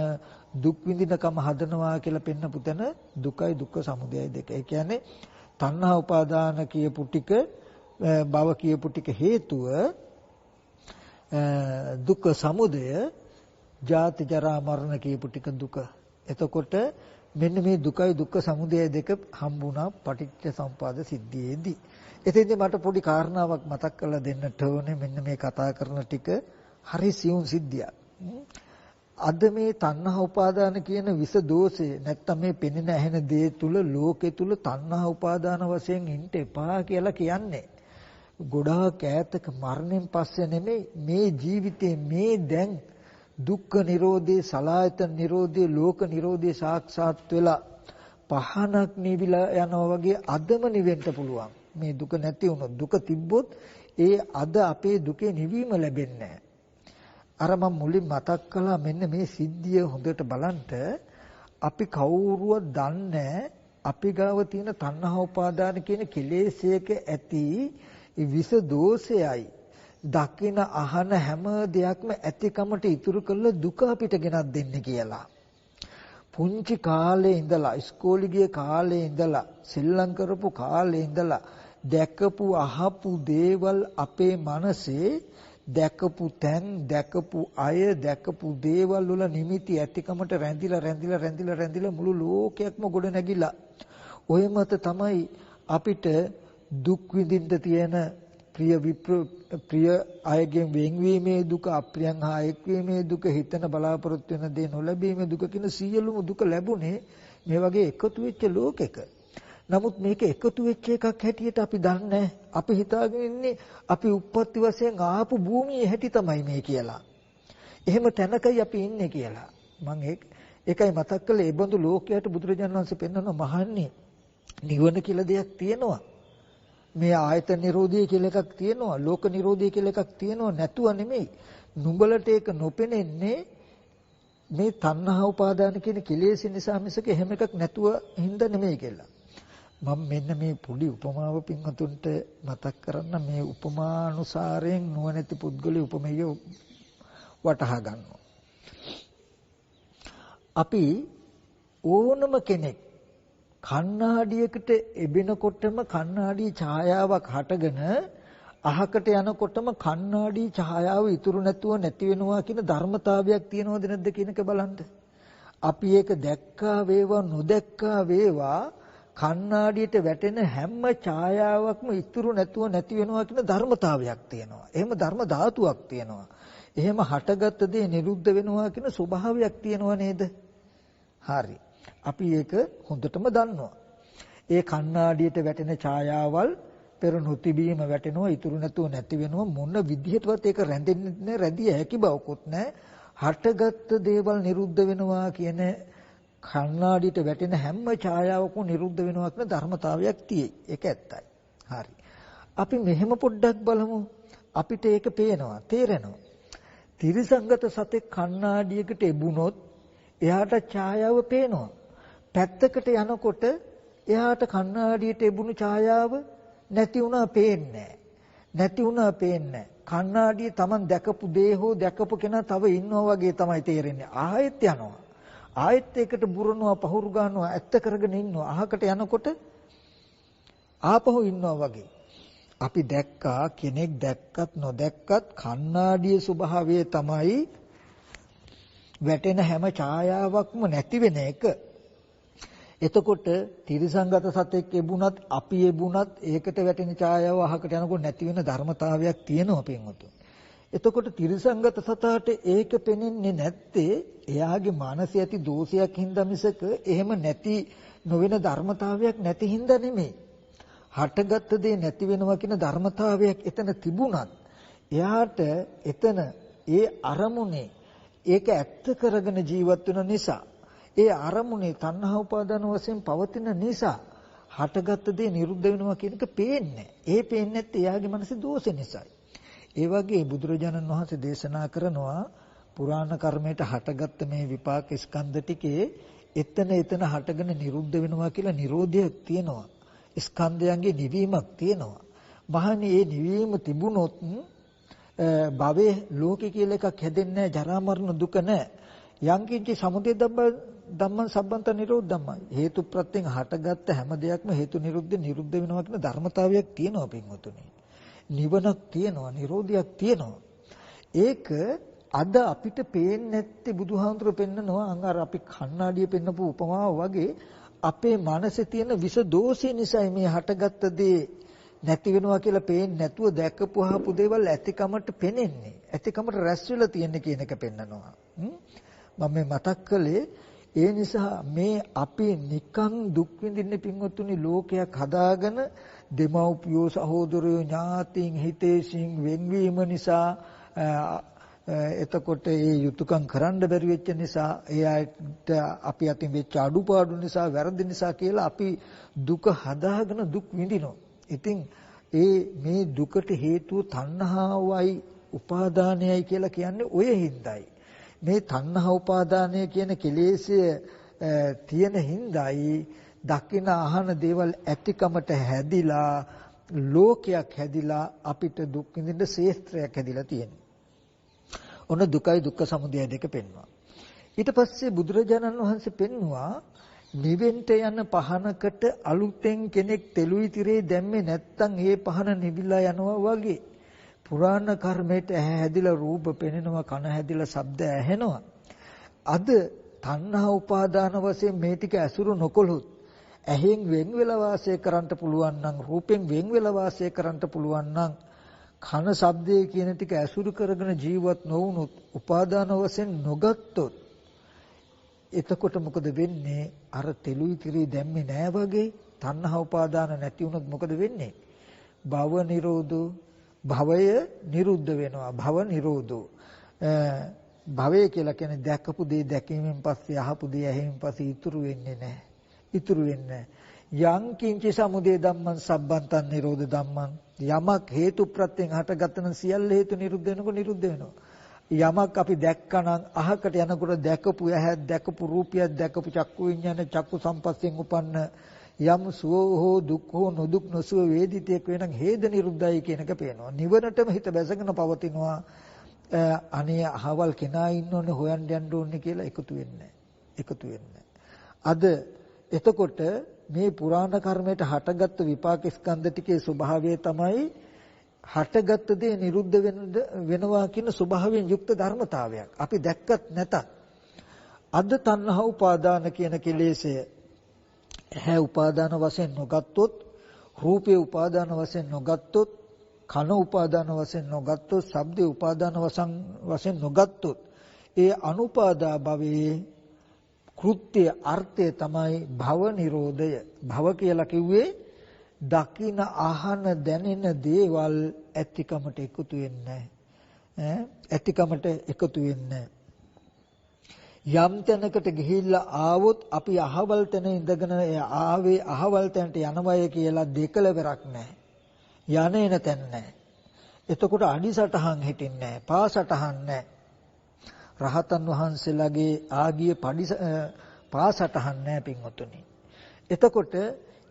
දුක් විඳිනකම හදනවා කියලා පෙන්නපු තැන දුකයි දුක්ඛ සමුදයයි දෙක. ඒ කියන්නේ තණ්හා උපාදාන කියපු ටික භව කියපු ටික හේතුව දුක්ඛ සමුදය, ජාති ජරා මරණ කියපු ටික දුක. එතකොට මෙන්න මේ දුකයි දුක්ඛ සමුදය දෙක හම්බුණා පටිච්ච සමුපාද සිද්ධියේදී. එතෙන්දී මට පොඩි කාරණාවක් මතක් කරලා දෙන්නට ඕනේ. මෙන්න මේ කතා කරන ටික හරි සියුම් සිද්ධියක්. අද මේ තණ්හා උපාදාන කියන විස දෝෂය නැත්තම් මේ පෙනෙන ඇහෙන දේ තුල ලෝකේ තුල තණ්හා උපාදාන වශයෙන් ඉන්න එපා කියලා කියන්නේ. ගොඩාක් ඈතක මරණයෙන් පස්සේ නෙමෙයි මේ ජීවිතේ මේ දැන් දුක්ඛ නිරෝධේ, සලායතන නිරෝධේ, ලෝක නිරෝධේ සාක්ෂාත් වෙලා පහනක් නිවිලා යනවා වගේ අදම නිවෙන්න පුළුවන්. මේ දුක නැති වුණොත් දුක තිබ්බොත් ඒ අද අපේ දුකේ නිවීම ලැබෙන්නේ නැහැ. අර මම මුලින් මතක් කළා මෙන්න මේ සිද්ධිය හොඳට බලන්න. අපි කවුරුවත් දන්නේ අපි ගාව තියෙන තණ්හා උපාදාන කියන කෙලෙසයක ඇති විස දෝෂයයි දකින අහන හැම දෙයක්ම ඇතිකමට ඉතුරු කළ දුක අපිට ගෙනත් දෙන්නේ කියලා. පුංචි කාලේ ඉඳලා ඉස්කෝලේ ගිය කාලේ ඉඳලා සෙල්ලම් කරපු කාලේ ඉඳලා දැකපු අහපු දේවල් අපේ මනසේ දැකපු තැන් දැකපු අය දැකපු දේවල් වල නිමිති ඇතිකමට රැඳිලා මුළු ලෝකයක්ම ගොඩ නැගිලා ඔය මත තමයි අපිට දුක් විඳින්න තියෙන ප්‍රිය අයගෙන් වෙන්වීමේ දුක, අප්‍රියයන් හා එක්වීමේ දුක, හිතන බලාපොරොත්තු වෙන දේ නොලැබීමේ දුක කියන සියලුම දුක ලැබුණේ මේ වගේ එකතු වෙච්ච ලෝකෙක. නමුත් මේක එකතු වෙච්ච එකක් හැටියට අපි දන්නේ අපි හිතාගෙන ඉන්නේ අපි උප්පත්ති වශයෙන් ආපු භූමියේ හැටි තමයි මේ කියලා. එහෙම තැනකයි අපි ඉන්නේ කියලා. මම ඒකයි මතක් කළේ. ඒ බඳු ලෝකයට බුදුරජාණන් වහන්සේ පෙන්වන මහන්නේ නිවන කියලා දෙයක් තියෙනවා. මේ ආයතන නිරෝධය කියලා එකක් තියෙනවා, ලෝක නිරෝධය කියලා එකක් තියෙනවා. නැතුව නෙමෙයි. නුඹලට ඒක නොපෙනෙන්නේ මේ තණ්හා උපාදාන කියන කෙලෙස් නිසා මිසක එහෙම එකක් නැතුව හින්දා නෙමෙයි කියලා. මම මෙන්න මේ පුඩි උපමාව පින්වතුන්ට මතක් කරන්න. මේ උපමානුසාරයෙන් නුවණැති පුද්ගලයා උපමේය වටහා ගන්නවා. අපි ඕනම කෙනෙක් කණ්ණාඩියකට එබෙනකොටම කණ්ණාඩියේ ඡායාවක් හටගෙන අහකට යනකොටම කණ්ණාඩියේ ඡායාව ඉතුරු නැතුව නැති වෙනවා කියන ධර්මතාවයක් තියෙනවද නැද්ද කියන එක බලන්න. අපි ඒක දැක්කා වේවා නොදැක්කා වේවා කණ්ණාඩියට වැටෙන හැම ඡායාවක්ම ඉතුරු නැතුව නැති වෙනවා කියන ධර්මතාවයක් තියෙනවා. එහෙම ධර්ම ධාතුවක් තියෙනවා. එහෙම හටගත් දේ නිරුද්ධ වෙනවා කියන ස්වභාවයක් තියෙනවා නේද? හරි. අපි ඒක හොඳටම දන්නවා. ඒ කණ්ණාඩියට වැටෙන ඡායාවල් පෙර නොතිබීම වැටෙනවා, ඉතුරු නැතුව නැති වෙනවා. මොන විදිහටවත් ඒක රැඳෙන්නේ නැහැ, රැඳිය හැකි බවකුත් නැහැ. හටගත් දේවල් නිරුද්ධ වෙනවා කියන කණ්ණාඩියට වැටෙන හැම ඡායාවකම නිරුද්ධ වෙනවා කියන ධර්මතාවයක් තියෙයි. ඒක ඇත්තයි. හරි. අපි මෙහෙම පොඩ්ඩක් බලමු. අපිට ඒක පේනවා, තේරෙනවා. තිරිසංගත සතෙක් කණ්ණාඩියකට එබුණොත් එයාට ඡායාව පේනවා. පැත්තකට යනකොට එයාට කණ්ණාඩියට එබුණු ඡායාව නැති වුණා පේන්නේ නැති වුණා පේන්නේ කණ්ණාඩියේ Taman දැකපු දේ හෝ දැකපු කෙනා තව ඉන්නවා වගේ තමයි තේරෙන්නේ. ආයෙත් යනවා. ආයෙත් ඒකට බුරනවා, පහුරු ගන්නවා, ඇත්ත කරගෙන ඉන්නවා. අහකට යනකොට ආපහු ඉන්නවා වගේ. අපි දැක්කා කෙනෙක් දැක්කත් නොදැක්කත් කණ්ණාඩියේ ස්වභාවය තමයි වැටෙන හැම ඡායාවක්ම නැති වෙන එක. එතකොට තිරිසංගත සතෙක් එබුණත් අපි එබුණත් ඒකට වැටෙන ඡායාව අහකට යනකොට නැති වෙන ධර්මතාවයක් තියෙනවා පින්වතුනි. එතකොට තිරිසංගත සතාට ඒක පෙනෙන්නේ නැත්තේ එයාගේ මානසික ඇති දෝෂයක් හින්දා මිසක එහෙම නැති නොවන ධර්මතාවයක් නැති හින්දා නෙමෙයි. හටගත් දේ නැති වෙනවා කියන ධර්මතාවයක් එතන තිබුණත් එයාට එතන ඒ අරමුණේ ඒක ඇත්ත කරගෙන ජීවත් වෙන නිසා ඒ අරමුණේ තණ්හා උපාදාන වශයෙන් පවතින නිසා හටගත් දේ නිරුද්ධ වෙනවා කියන එක පේන්නේ. ඒ පේන්නේ නැත්te එයාගේ මනසේ දෝෂ නිසායි. ඒ වගේ බුදුරජාණන් වහන්සේ දේශනා කරනවා පුරාණ කර්මයට හටගත් මේ විපාක ස්කන්ධ ටිකේ එතන හටගෙන නිරුද්ධ වෙනවා කියලා නිරෝධයක් තියෙනවා. ස්කන්ධයන්ගේ නිවීමක් තියෙනවා. මහණනි මේ නිවීම තිබුණොත් භවයේ ලෝකේ කියලා එකක් හැදෙන්නේ නැහැ, ජරා මරණ දුක නැහැ. යංකින්චි සමුදය ධම්මං සම්බන්ත නිරෝධ ධම්මං. හේතු ප්‍රත්‍යයෙන් හටගත්ත හැම දෙයක්ම හේතු නිරුද්ධ වෙනවා කියන ධර්මතාවයක් තියෙනවා පින්වතුනි. නිවනක් තියෙනවා, නිරෝධයක් තියෙනවා. ඒක අද අපිට පේන්නේ නැත්තේ බුදුහාමුදුරුවෝ පෙන්නනවා අර අපි කණ්ණාඩිය පෙන්නපු උපමාව වගේ අපේ මනසේ තියෙන විස දෝෂය නිසා මේ හටගත්ත දේ නැති වෙනවා කියලා පේන්නේ නැතුව දැකපුවාපු දේවල් ඇතිකමට පෙනෙන්නේ. ඇතිකමට රැස් වෙලා තියෙන කියන එක පෙන්නනවා. මම මේ මතක් කළේ ඒ නිසා මේ අපි නිකන් දුක් විඳින්න පින්වත්තුනි ලෝකයක් හදාගෙන දෙමව්පියෝ සහෝදරයෝ ඥාතීන් හිතේසින් වෙන්වීම නිසා එතකොට ඒ යුතුයකම් කරන්න බැරි වෙච්ච නිසා එයාට අපි අතින් වෙච්ච අඩුපාඩු නිසා වැරදි නිසා කියලා අපි දුක හදාගෙන දුක් විඳිනවා. ඉතින් මේ දුකට හේතුව තණ්හාවයි උපාදානයයි කියලා කියන්නේ ඔය හින්දායි. මේ තණ්හා උපාදානය කියන කෙලෙස්ය තියෙන හින්දායි දකින අහන දේවල් ඇතිකමට හැදිලා ලෝකයක් හැදිලා අපිට දුක් විඳින්න ශේත්‍රයක් හැදිලා තියෙනවා. ඔන්න දුකයි දුක්ඛ සමුදය දෙක පෙන්වනවා. ඊට පස්සේ බුදුරජාණන් වහන්සේ පෙන්වුවා නිවෙන්ට යන පහනකට අලුතෙන් කෙනෙක් තෙලුයි තිරේ දැම්මේ නැත්තම් ඒ පහන නිවිලා යනවා වගේ. පුරාණ කර්මයට ඇහැ හැදිලා රූප පෙනෙනවා, කන හැදිලා ශබ්ද ඇහෙනවා. අද තණ්හා උපාදාන වශයෙන් මේ ටික ඇසුරු නොකොළොත් ඇහෙන් වෙන් වෙලා වාසය කරන්න පුළුවන් නම්, රූපෙන් වෙන් වෙලා වාසය කරන්න පුළුවන් නම්, කන ශබ්දයේ කියන ටික ඇසුරු කරගෙන ජීවත් නොවුනොත්, උපාදාන වශයෙන් නොගත්තොත් එතකොට මොකද වෙන්නේ? අර තෙලුයි තිරේ දැම්මේ නෑ වගේ තණ්හා උපාදාන නැති වුණොත් මොකද වෙන්නේ? භව නිරෝධෝ, භවය නිරුද්ධ වෙනවා. භව නිරෝධෝ. භවය කියලා කියන්නේ දැකපු දේ දැකීමෙන් පස්සේ, අහපු දේ ඇහිීමෙන් පස්සේ ඉතුරු වෙන්නේ නැහැ. ඉතුරු වෙන්නේ යං කිංචි සමුදය ධම්මං සම්බන්තං නිරෝධ ධම්මං. යමක් හේතු ප්‍රත්‍යයෙන් හටගත්තන සියල්ල හේතු නිරුද්ධ වෙනකොට නිරුද්ධ වෙනවා. යමක් අපි දැක්කනම් අහකට යනකොට දැකපු ඇහැ, දැකපු රූපය, දැකපු චක්කු විඤ්ඤාණ, චක්කු සම්පස්යෙන් උපන්න යම් සුව හෝ දුක් හෝ නොදුක් නොසුව වේදිතයක් වෙනනම් හේද නිරුද්ධයි කියන එක පේනවා. නිවනටම හිත බැසගෙන පවතිනවා. අනේ අහවල් කෙනා ඉන්නෝනේ හොයන්න යන්න ඕනේ කියලා එකතු වෙන්නේ අද එතකොට මේ පුරාණ කර්මයට හටගත්තු විපාක ස්කන්ධ ටිකේ ස්වභාවය තමයි හටගත්ත දේ නිරුද්ධ වෙනවා කියන ස්වභාවයෙන් යුක්ත ධර්මතාවයක්. අපි දැක්කත් නැතත් අද තණ්හා උපාදාන කියන කෙලෙසය ඇහැ උපාදාන වශයෙන් නොගත්තොත්, රූපේ උපාදාන වශයෙන් නොගත්තොත්, කන උපාදාන වශයෙන් නොගත්තොත්, ශබ්දේ උපාදාන වශයෙන් නොගත්තොත්, ඒ අනුපාදා භවයේ කෘත්‍ය අර්ථය තමයි භව නිරෝධය. භව කියලා කිව්වේ දකින අහන දැනෙන දේවල් ඇතිකමට එකතු වෙන්නේ ඇතිකමට එකතු වෙන්නේ යම් තැනකට ගිහිල්ලා ආවොත් අපි අහවල් තැන ඉඳගෙන ආවේ අහවල් තැනට යනවය කියලා දෙකලවරක් නැහැ. යන්නේ නැතන් නැහැ. එතකොට අඩිසටහන් හිටින්නේ නැහැ. පාසටහන් නැහැ. රහතන් වහන්සේලාගේ ආගිය පාසටහන් නැහැ පින්වතුනි. එතකොට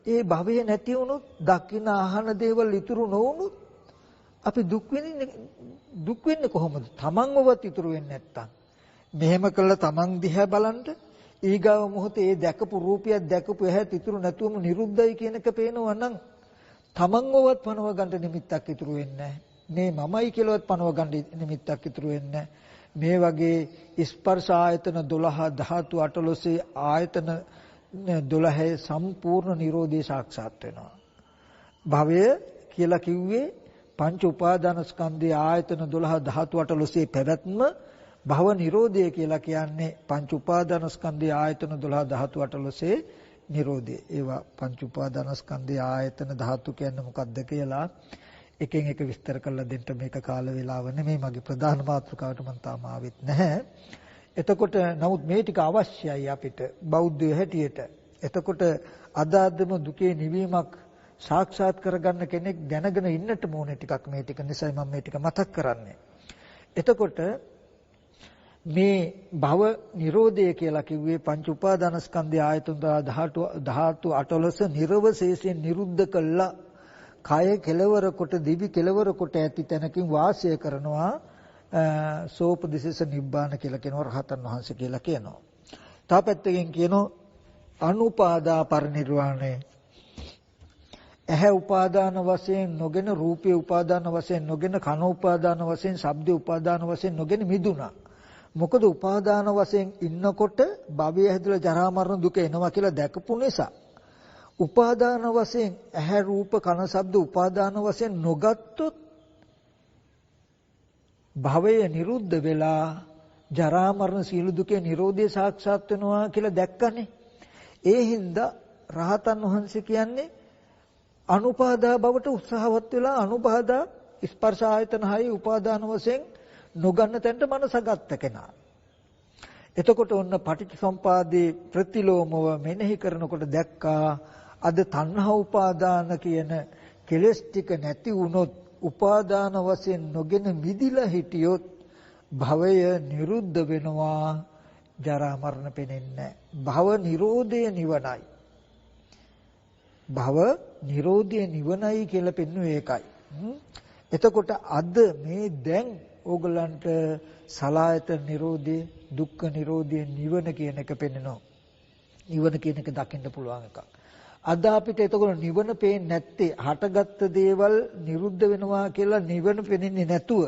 ඒ භවය නැති වුණොත් දකින්න අහන දේවල් ඉතුරු නොවුනොත් අපි දුක් වෙන්නේ කොහොමද? තමන්වවත් ඉතුරු වෙන්නේ නැත්තම්. මෙහෙම කළා තමන් දිහා බලන්න ඊගාව මොහොතේ ඒ දැකපු රූපයක් දැකපු ඇහත් ඉතුරු නැතුවම නිරුද්ධයි කියන එක පේනවා නම් තමන්වවත් පනව ගන්න නිමිත්තක් ඉතුරු වෙන්නේ නැහැ. මේ මමයි කියලාවත් පනව ගන්න නිමිත්තක් ඉතුරු වෙන්නේ මේ වගේ ස්පර්ශ ආයතන 12 ධාතු 18 ආයතන 12 සම්පූර්ණ නිරෝධය සාක්ෂාත් වෙනවා. භවය කියලා කිව්වේ පංච උපාදාන ස්කන්ධයේ ආයතන 12 ධාතු 18 පැවැත්ම. භව නිරෝධය කියලා කියන්නේ පංච උපාදාන ස්කන්ධයේ ආයතන 12 ධාතු 18 නිරෝධය. ඒවා පංච උපාදාන ස්කන්ධයේ ආයතන ධාතු කියන්නේ මොකක්ද කියලා එකෙන් එක විස්තර කරලා දෙන්න මේක කාල වේලාව නෙමෙයි. මගේ ප්‍රධාන මාතෘකාවට මම තාම ආවෙත් නැහැ. එතකොට නමුත් මේ ටික අවශ්‍යයි අපිට බෞද්ධය හැටියට. එතකොට අදාදම දුකේ නිවීමක් සාක්ෂාත් කරගන්න කෙනෙක් දැනගෙන ඉන්නට ඕනේ ටිකක් මේ ටික නිසායි මම මේ ටික මතක් කරන්නේ. එතකොට මේ භව නිරෝධය කියලා කිව්වේ පංච උපාදානස්කන්ධය ආයතන ධාතු 18 නිර්වශේෂයෙන් නිරුද්ධ කළා. කය කෙලවර කොට දිවි කෙලවර කොට ඇති තැනකින් වාසය කරනවා. සෝපදිශේෂ නිබ්බාන කියලා කියනවා. රහතන් වහන්සේ කියලා කියනවා. තව පැත්තකින් කියනවා අනුපාදා පරිනිර්වාණය. ඇහැ උපාදාන වශයෙන් නොගෙන, රූපේ උපාදාන වශයෙන් නොගෙන, කන උපාදාන වශයෙන්, ශබ්දේ උපාදාන වශයෙන් නොගෙන මිදුණා. මොකද උපාදාන වශයෙන් ඉන්නකොට භවය හැදලා ජරා මරණ දුක එනවා කියලා දැකපු නිසා උපාදාන වශයෙන් ඇහැ රූප කන ශබ්ද උපාදාන වශයෙන් නොගත්තොත් භවය නිරුද්ධ වෙලා ජරා මරණ සීල දුකේ නිරෝධය සාක්ෂාත් වෙනවා කියලා දැක්කනේ. ඒ හින්දා රහතන් වහන්සේ කියන්නේ අනුපාදා බවට උත්සාහවත් වෙලා අනුපාදා ස්පර්ශ ආයතන හයි උපාදාන වශයෙන් නොගන්න තැනට මනස ගත්ත කෙනා. එතකොට ඔන්න පටිච්චසමුපාදේ ප්‍රතිලෝමව මෙනෙහි කරනකොට දැක්කා අද තණ්හා උපාදාන කියන කෙලස් ටික නැති වුණොත් උපාදාන වශයෙන් නොගෙන මිදිලා හිටියොත් භවය නිරුද්ධ වෙනවා, ජරා මරණ පෙනෙන්නේ. භව නිරෝධය නිවනයි. භව නිරෝධය නිවනයි කියලා පෙන්වුවේ ඒකයි. එතකොට අද මේ දැන් ඕගලන්ට සලායතන නිරෝධය, දුක්ඛ නිරෝධය, නිවන කියන එක පෙන්වනවා. නිවන කියන එක දකින්න පුළුවන් එකක්. අද අපිට එතකොට නිවන පේන්නේ නැත්තේ හටගත්ත දේවල් නිරුද්ධ වෙනවා කියලා නිවන පෙනෙන්නේ නැතුව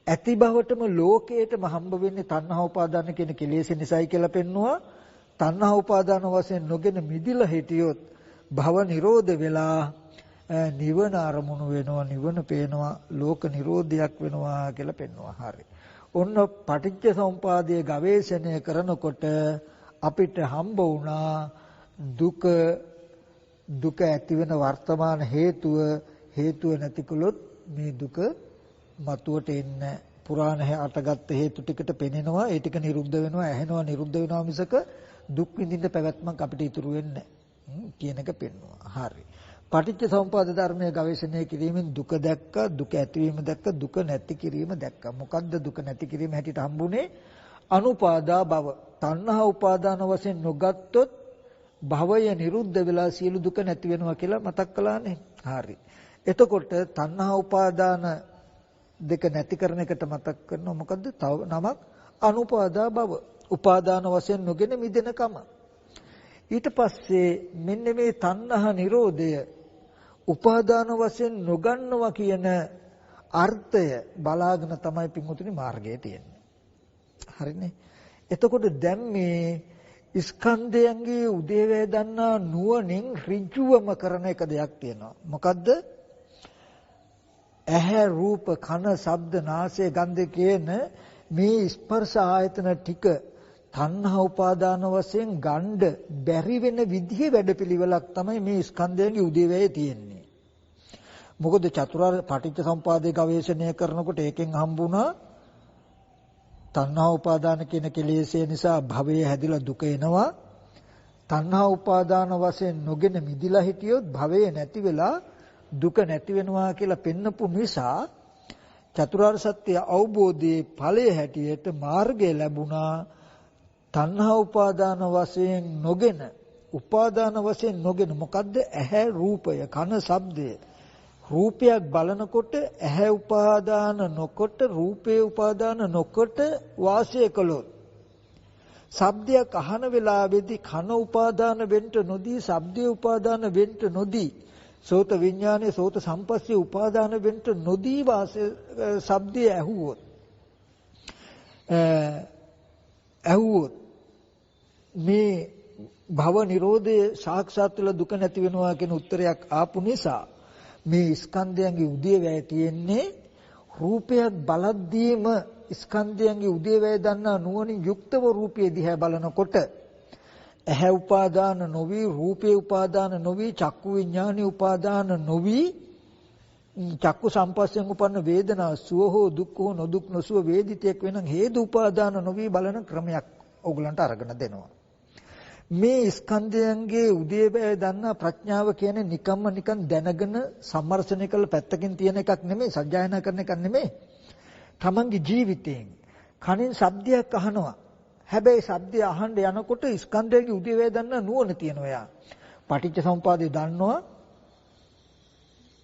ඇති බවටම ලෝකයටම හම්බ වෙන්නේ තණ්හා උපාදාන කියන කෙලෙස් නිසායි කියලා පෙන්නවා. තණ්හා උපාදාන වශයෙන් නොගෙන මිදිලා හිටියොත් භව නිරෝධ වෙලා නිවන අරමුණු වෙනවා, නිවන පේනවා, ලෝක නිරෝධයක් වෙනවා කියලා පෙන්වනවා. හරි. ඔන්න පටිච්ච සමුපාදයේ ගවේෂණය කරනකොට අපිට හම්බ වුණා දුක ඇති වෙන වර්තමාන හේතුව නැතිකොලොත් මේ දුක මතුවට එන්න පුරාණ අටගත් හේතු ටිකට පෙනෙනවා. ඒ ටික නිරුද්ධ වෙනවා, ඇහෙනවා, නිරුද්ධ වෙනවා මිසක දුක් විඳින්න පැවැත්මක් අපිට ඉතුරු වෙන්නේ කියන එක පෙන්වනවා. හරි. පටිච්ච සමුප්පාද ධර්මයේ ගවේෂණය කිරීමෙන් දුක දැක්කා, දුක ඇතිවීම දැක්කා, දුක නැති කිරීම දැක්කා. මොකද්ද දුක නැති කිරීම හැටියට හම්බුනේ? අනුපාදා භව. තණ්හා උපාදාන වශයෙන් නොගත්තොත් භවය නිරුද්ධ වෙලා සියලු දුක නැති වෙනවා කියලා මතක් කළානේ. හරි. එතකොට තණ්හා උපාදාන දෙක නැති කරන එකට මතක් කරනවා මොකද්ද? තව නමක් අනුපාදා භව. උපාදාන වශයෙන් නොගෙන මිදෙනකම. ඊට පස්සේ මෙන්න මේ තණ්හා නිරෝධය උපාදාන වශයෙන් නොගන්නවා කියන අර්ථය බලාගෙන තමයි පින්වතුනි මාර්ගය තියෙන්නේ. හරිනේ. එතකොට දැන් මේ ස්කන්ධයන්ගේ උදේවැය දන්නා නුවණින් ඍජුවම කරන එක දෙයක් තියෙනවා. මොකද්ද? ඇහැ රූප කන ශබ්ද නාසය ගන්ධ කියන මේ ස්පර්ශ ආයතන ටික තණ්හා උපාදාන වශයෙන් ගණ්ඩ බැරි වෙන විදිහේ වැඩපිළිවෙලක් තමයි මේ ස්කන්ධයන්ගේ උදේවැය තියෙන්නේ. මොකද චතුරාර්ය පටිච්ච සමුප්පාදේ ගවේෂණය කරනකොට ඒකෙන් හම්බුණා තණ්හා උපාදාන කියන කෙලෙස්ය නිසා භවය හැදිලා දුක එනවා. තණ්හා උපාදාන වශයෙන් නොගෙන මිදිලා හිටියොත් භවය නැති වෙලා දුක නැති වෙනවා කියලා පෙන්නපු නිසා චතුරාර්ය සත්‍ය අවබෝධයේ ඵලයේ හැටියට මාර්ගය ලැබුණා. තණ්හා උපාදාන වශයෙන් නොගෙන උපාදාන වශයෙන් නොගෙන මොකද්ද? ඇහැ රූපය කන ශබ්දය. රූපයක් බලනකොට ඇහැ උපාදාන නොකොට රූපේ උපාදාන නොකොට වාසය කළොත් ශබ්දයක් අහන වෙලාවේදී කන උපාදාන වෙන්න නොදී ශබ්දේ උපාදාන වෙන්න නොදී සෝත විඥානයේ සෝත සම්පස්සේ උපාදාන වෙන්න නොදී වාසය ශබ්දය ඇහුවොත් මේ භව නිරෝධය සාක්ෂාත් වෙලා දුක නැති වෙනවා කියන උත්තරයක් ආපු නිසා මේ ස්කන්ධයන්ගේ උදේවැය තියෙන්නේ රූපයක් බලද්දීම ස්කන්ධයන්ගේ උදේවැය දන්නා නුවණින් යුක්තව රූපය දිහා බලනකොට ඇහැ උපාදාන නොවි රූපේ උපාදාන නොවි චක්කු විඥානේ උපාදාන නොවි චක්කු සම්පස්යෙන් උපන්න වේදනා සුව හෝ දුක් හෝ නොදුක් නොසුව වේදිතයක් වෙන හේතු උපාදාන නොවි බලන ක්‍රමයක් ඕගලන්ට අරගෙන දෙනවා. මේ ස්කන්ධයන්ගේ උදේවැය දන්නා ප්‍රඥාව කියන්නේ නිකම්ම නිකන් දැනගෙන සම්මර්ෂණය කළ පැත්තකින් තියෙන එකක් නෙමෙයි, සත්‍යයනා කරන එකක් නෙමෙයි. තමන්ගේ ජීවිතයෙන් කනින් ශබ්දයක් අහනවා. හැබැයි ශබ්දය අහන්න යනකොට ස්කන්ධයන්ගේ උදේවැය දන්නා නුවණ තියෙනවා යා. පටිච්ච සමුපාදය දන්නවා.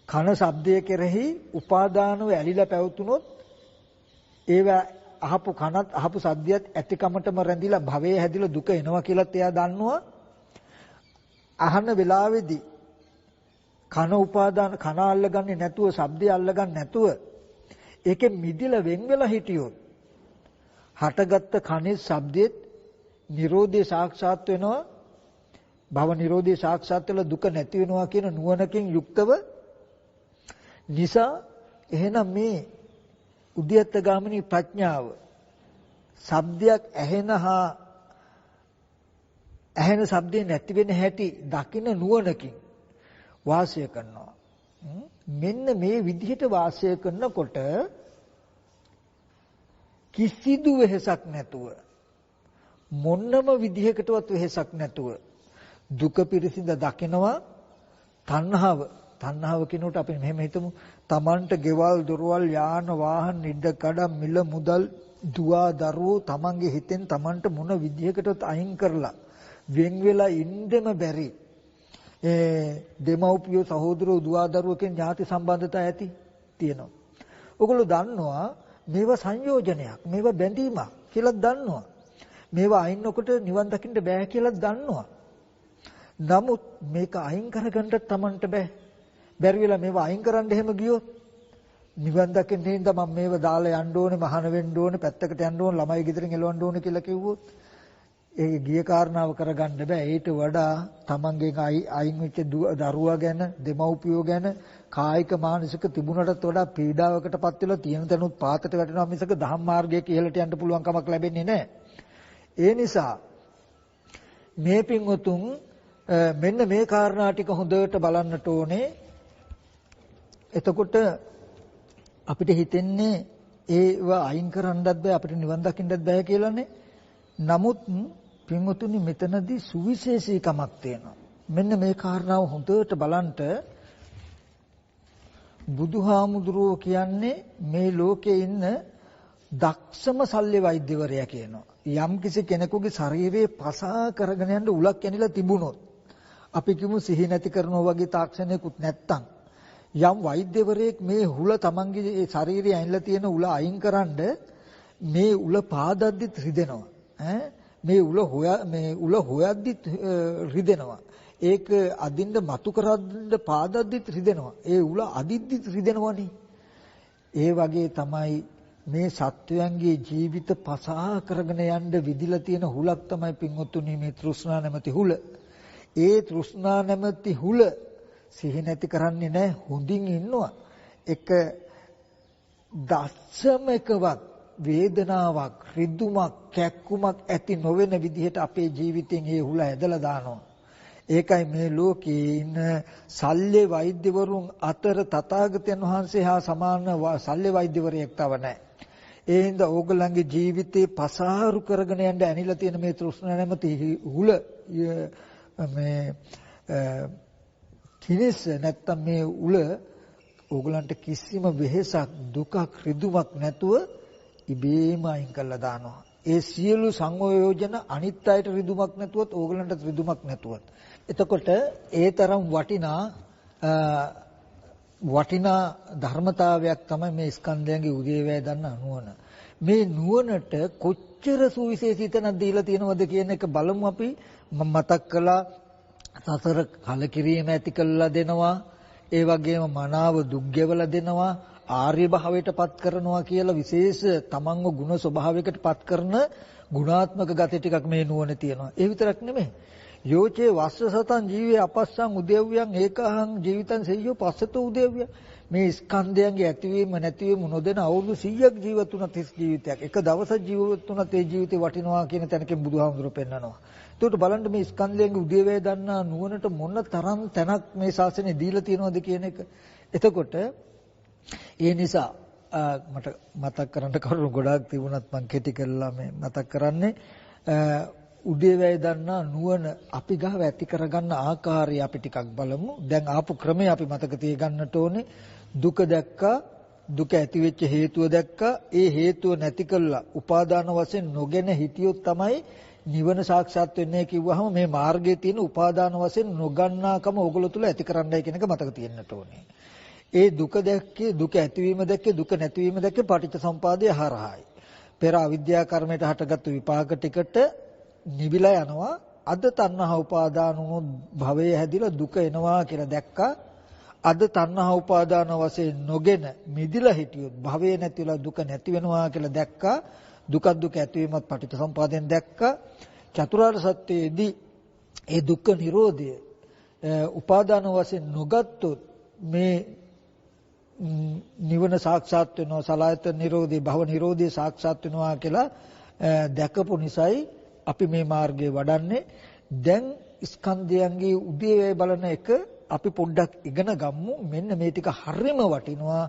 කන ශබ්දය කෙරෙහි උපාදානව ඇලිලා පැවතුනොත් ඒවා අහපු කනත් අහපු සද්දියත් ඇතිකමටම රැඳිලා භවයේ හැදිලා දුක එනවා කියලාත් එයා දන්නවා. අහන වෙලාවේදී කන උපාදාන කන අල්ලගන්නේ නැතුව ශබ්දය අල්ලගන්නේ නැතුව ඒකෙන් මිදිලා වෙන් වෙලා හිටියොත් හටගත්ත කනේ ශබ්දෙත් නිරෝධය සාක්ෂාත් වෙනවා. භව නිරෝධය සාක්ෂාත් වෙලා දුක නැති වෙනවා කියන නුවණකින් යුක්තව නිසා එහෙනම් මේ උද්‍යත්ත ගාමිනී ප්‍රඥාව ශබ්දයක් ඇහෙන ශබ්දේ නැති වෙන හැටි දකින නුවණකින් වාසය කරනවා. මෙන්න මේ විදිහට වාසය කරනකොට කිසිදු වෙහසක් නැතුව මොන්නම විදිහකටවත් වෙහසක් නැතුව දුක පිරිසිඳ දකිනවා. තණ්හාව කිනුට අපි මෙහෙම හිතමු. තමන්ට ගෙවල් දොරවල් යාන වාහන ඉඩකඩ මිල මුදල් දුව දරුවෝ තමන්ගේ හිතෙන් තමන්ට මොන විදිහකටවත් අයින් කරලා වෙන් වෙලා ඉන්නෙම බැරි දෙමව්පියෝ සහෝදරයෝ දුව දරුවෝ කියන ඥාති සම්බන්ධතා ඇති තියෙනවා. ඔගොල්ලෝ දන්නවා මේවා සංයෝජනයක්, මේවා බැඳීමක් කියලා දන්නවා. මේවා අයින් නොකොට නිවන් දකින්න බෑ කියලා දන්නවා. නමුත් මේක අයින් කරගන්න තමන්ට බෑ. බැරි වෙලා මේවා අයින් කරන්න එහෙම ගියොත් නිවන් දකින්න හින්දා මම මේව දාලා යන්න ඕනේ, මහාන වෙන්න ඕනේ, පැත්තකට යන්න ඕනේ, ළමයි ගෙදරින් එලවන්න ඕනේ කියලා කිව්වොත් ඒක ගිය කාරණාව කරගන්න බෑ. ඊට වඩා තමන්ගේ අයින් වෙච්ච දරුවා ගැන, දෙමව්පියෝ ගැන කායික මානසික තිබුණටත් වඩා පීඩාවකටපත් වෙලා තියෙන තැනුත් පාතට වැටෙනවා මිසක ධම්ම මාර්ගයේ ඉහළට යන්න පුළුවන් කමක් ලැබෙන්නේ නැහැ. ඒ නිසා මේ පින්වතුන් මෙන්න මේ කාරණා ටික හොඳට බලන්නට ඕනේ. එතකොට අපිට හිතෙන්නේ ඒව අයින් කරන්නත් බෑ, අපිට නිවන් දකින්නත් බෑ කියලානේ. නමුත් පින්වතුනි මෙතනදී සුවිශේෂීකමක් තියෙනවා. මෙන්න මේ කාරණාව හොඳට බලන්ට බුදුහාමුදුරුවෝ කියන්නේ මේ ලෝකේ ඉන්න දක්ෂම ශල්‍ය වෛද්‍යවරයා කියනවා. යම් කිසි කෙනෙකුගේ ශරීරයේ පසා කරගෙන යන්න උලක් ඇනිලා තිබුණොත් අපි කිමු සිහි නැති කරනවා වගේ තාක්ෂණයකුත් නැත්තම් යම් වෛද්‍යවරයෙක් මේ හුල තමන්ගේ ශරීරයේ ඇනිලා තියෙන උල අයින්කරනද මේ උල පාදද්දිත් රිදෙනවා. මේ උල හොයද්දිත් රිදෙනවා. ඒක අදින්න මතු කරද්ද පාදද්දිත් රිදෙනවා. ඒ උල අදිද්දිත් රිදෙනවනේ. ඒ වගේ තමයි මේ සත්වයන්ගේ ජීවිත පසහා කරගෙන යන්න විදිලා තියෙන හුලක් තමයි පින්වත්තුනි මේ තෘෂ්ණා නැමැති හුල. ඒ තෘෂ්ණා නැමැති හුල සිහි නැති කරන්නේ නැහැ. හොඳින් ඉන්නවා. එක දස්සමකවත් වේදනාවක්, රිදුමක්, කැක්කුමක් ඇති නොවන විදිහට අපේ ජීවිතෙන් ඒ හුල ඇදලා දානවා. ඒකයි මේ ලෝකේ ඉන්න ශල්‍ය වෛද්‍යවරුන් අතර තථාගතයන් වහන්සේ හා සමාන ශල්‍ය වෛද්‍යවරයෙක් තව නැහැ. ඒ හින්දා ඕගොල්ලන්ගේ ජීවිතේ පසාරු කරගෙන යන්න ඇනිලා තියෙන මේ තෘෂ්ණා නැමැති හුල මේ කිනිස නැත්තම් මේ උල ඕගොල්ලන්ට කිසිම වෙහෙසක් දුකක් රිදුමක් නැතුව ඉබේම අයින් කරලා දානවා. ඒ සියලු සංයෝජන අනිත් අයට රිදුමක් නැතුවත් ඕගොල්ලන්ට රිදුමක් නැතුවත්. එතකොට ඒ තරම් වටිනා ධර්මතාවයක් තමයි මේ ස්කන්ධයන්ගේ උදේවැය දන්න නුවණ. මේ නුවණට කොච්චර සුවිශේෂී තැනක් දීලා තියෙනවද කියන එක බලමු අපි. මතක් කළා සසර කලකිරීම ඇති කළා දෙනවා. ඒ වගේම මනාව දුක් ගෙවලා දෙනවා. ආර්ය භාවයටපත් කරනවා කියලා විශේෂ තමන්ව ගුණ ස්වභාවයකටපත් කරන ගුණාත්මක ගති ටිකක් මේ නුවණ තියෙනවා. ඒ විතරක් නෙමෙයි. යෝචේ වස්ස සතං ජීවේ අපස්සං උදේව්‍යං ඒකහං ජීවිතං සෙය්‍යෝ පස්සතෝ උදේව්‍ය. මේ ස්කන්ධයන්ගේ ඇතිවීම නැතිවීම නොදෙන අවුරුදු 100ක් ජීවත් වුණත් ජීවිතයක්. එක දවසක් ජීවත් වුණත් ඒ ජීවිතේ වටිනවා කියන තැනකින් බුදුහාමුදුරුවෝ පෙන්නනවා. ඒකට බලන්න මේ ස්කන්ධයන්ගේ උදේවැය දන්නා නුවණට මොන තරම් තැනක් මේ ශාසනය දීලා තියෙනවද කියන එක. එතකොට ඒ නිසා මට මතක් කරන්න කරුණු ගොඩාක් තිබුණත් මම කෙටි කරලා මේ මතක් කරන්නේ උදේවැය දන්නා නුවණ අපි ගාව ඇති කරගන්න ආකාරය අපි ටිකක් බලමු. දැන් ආපු ක්‍රමය අපි මතක තියගන්නට ඕනේ. දුක දැක්කා, දුක ඇති වෙච්ච හේතුව දැක්කා, ඒ හේතුව නැති කළා උපාදාන වශයෙන් නොගෙන හිටියොත් තමයි නිවන සාක්ෂාත් වෙන්නේ කිව්වහම මේ මාර්ගයේ තියෙන උපාදාන වශයෙන් නොගන්නාකම ඕගොල්ලෝ තුල ඇති කරන්නයි කියන එක මතක තියෙන්නට ඕනේ. ඒ දුක දැක්කේ, දුක ඇතිවීම දැක්කේ, දුක නැතිවීම දැක්කේ පටිච්චසමුපාදය හරහායි. පෙර අවිද්‍යා කර්මයට හටගත්තු විපාක ටිකට නිවිලා යනවා. අද තණ්හා උපාදාන වුණු භවයේ හැදිලා දුක එනවා කියලා දැක්කා. අද තණ්හා උපාදාන වශයෙන් නොගෙන මිදිලා හිටියොත් භවයේ නැතිලා දුක නැති වෙනවා කියලා දැක්කා. දුක ඇතිවීමත් පටිච්චසමුපාදයෙන් දැක්කා. චතුරාර්ය සත්‍යයේදී ඒ දුක්ඛ නිරෝධය උපාදාන වශයෙන් නොගත්තොත් මේ නිවන සාක්ෂාත් වෙනවා, සලආයතන නිරෝධය, භව නිරෝධය සාක්ෂාත් වෙනවා කියලා දැකපු නිසායි අපි මේ මාර්ගයේ වඩන්නේ. දැන් ස්කන්ධයන්ගේ උදේවැය බලන එක අපි පොඩ්ඩක් ඉගෙන ගමු. මෙන්න මේ ටික හරිම වටිනවා.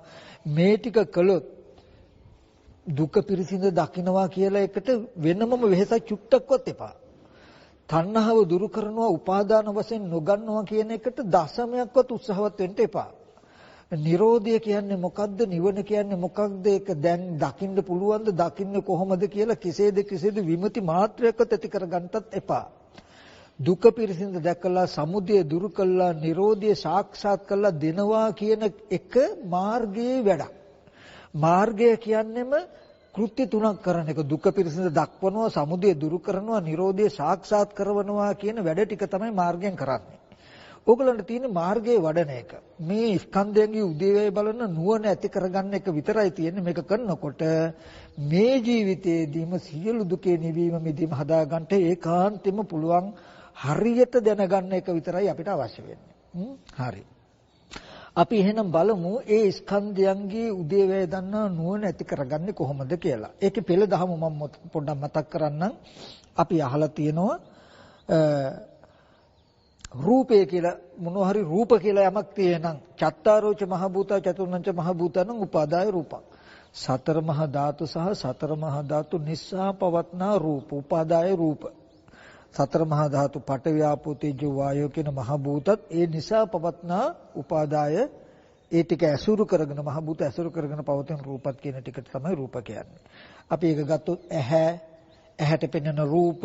මේ ටික කළොත් දුක පිරිසිඳ දකින්නවා කියලා එකට වෙනමම වෙහසක් චුට්ටක්වත් එපා. තණ්හාව දුරු කරනවා, උපාදාන වශයෙන් නොගන්නවා කියන එකට දශමයක්වත් උත්සාහවත් වෙන්න එපා. නිරෝධය කියන්නේ මොකද්ද? නිවන කියන්නේ මොකක්ද? ඒක දැන් දකින්න පුළුවන්ද? දකින්නේ කොහොමද කියලා කිසිද විමති මාත්‍රයක්වත් ඇති කරගන්නත් එපා. දුක පිරිසිඳ දැකලා සමුදය දුරු කළා, නිරෝධය සාක්ෂාත් කළා දෙනවා කියන එක මාර්ගයේ වැඩක්. මාර්ගය කියන්නේම කෘත්‍ය තුනක් කරන එක. දුක පිරිසිඳ දක්වනවා, සමුදය දුරු කරනවා, නිරෝධය සාක්ෂාත් කරවනවා කියන වැඩ ටික තමයි මාර්ගයෙන් කරන්නේ. ඕගලන්ට තියෙන මාර්ගයේ වඩන එක. මේ ස්කන්ධයන්ගේ උදේවැය බලන නුවණ ඇති කරගන්න එක විතරයි තියෙන්නේ. මේක කරනකොට මේ ජීවිතයේදීම සියලු දුකේ නිවීම මිදීම හදාගන්න ඒකාන්තෙම පුළුවන්. හරියට දැනගන්න එක විතරයි අපිට අවශ්‍ය වෙන්නේ. හරි. අපි එහෙනම් බලමු ඒ ස්කන්ධයන්ගේ උදේවැය දන්නා නුවණ ඇති කරගන්නේ කොහොමද කියලා. ඒකේ පෙළ දහම මම පොඩ්ඩක් මතක් කරන්නම්. අපි අහලා තියෙනවා රූපය කියලා මොනවා හරි රූප කියලා යමක් තියෙනම් චත්තාරෝච මහ භූතා චතුර්ණංච මහ භූතං උපාදාය රූපං. සතර මහා ධාතු සහ සතර මහා ධාතු නිසා පවත්නා රූප උපාදාය රූප. සතර මහා ධාතු පඨවි ආපෝ තේජෝ වායෝ කියන මහ භූතත් ඒ නිසා පවත්නා උපාදාය ඒ ටික ඇසුරු කරගෙන මහ භූත ඇසුරු කරගෙන පවතින රූපත් කියන ටිකට තමයි රූප කියන්නේ. අපි ඒක ගත්තොත් ඇහැට පෙනෙන රූප,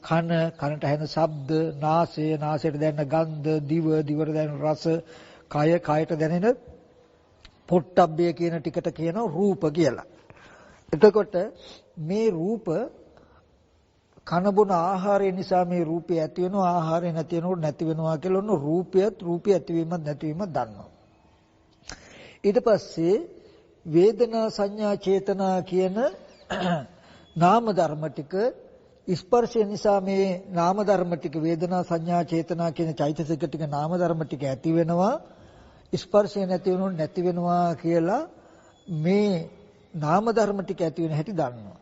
කන, කනට ඇහෙන ශබ්ද, නාසය, නාසයට දැනෙන ගන්ධ, දිව, දිවට දැනෙන රස, කය, කයට දැනෙන පොට්ටබ්බය කියන ටිකට කියනවා රූප කියලා. එතකොට මේ රූප කන බොන ආහාරය නිසා මේ රූපය ඇති වෙනවා, ආහාරය නැති වෙනකොට නැති වෙනවා කියලා ඔන්න රූපය ඇතිවීමත් නැතිවීමත් දන්නවා. ඊට පස්සේ වේදනා සංඥා චේතනා කියන නාම ධර්ම ටික ස්පර්ශය නිසා මේ නාම ධර්ම ටික වේදනා සංඥා චේතනා කියන චෛතසික ටික නාම ධර්ම ටික ඇති වෙනවා ස්පර්ශය නැති වුණොත් නැති වෙනවා කියලා මේ නාම ධර්ම ටික ඇති වෙන හැටි දන්නවා.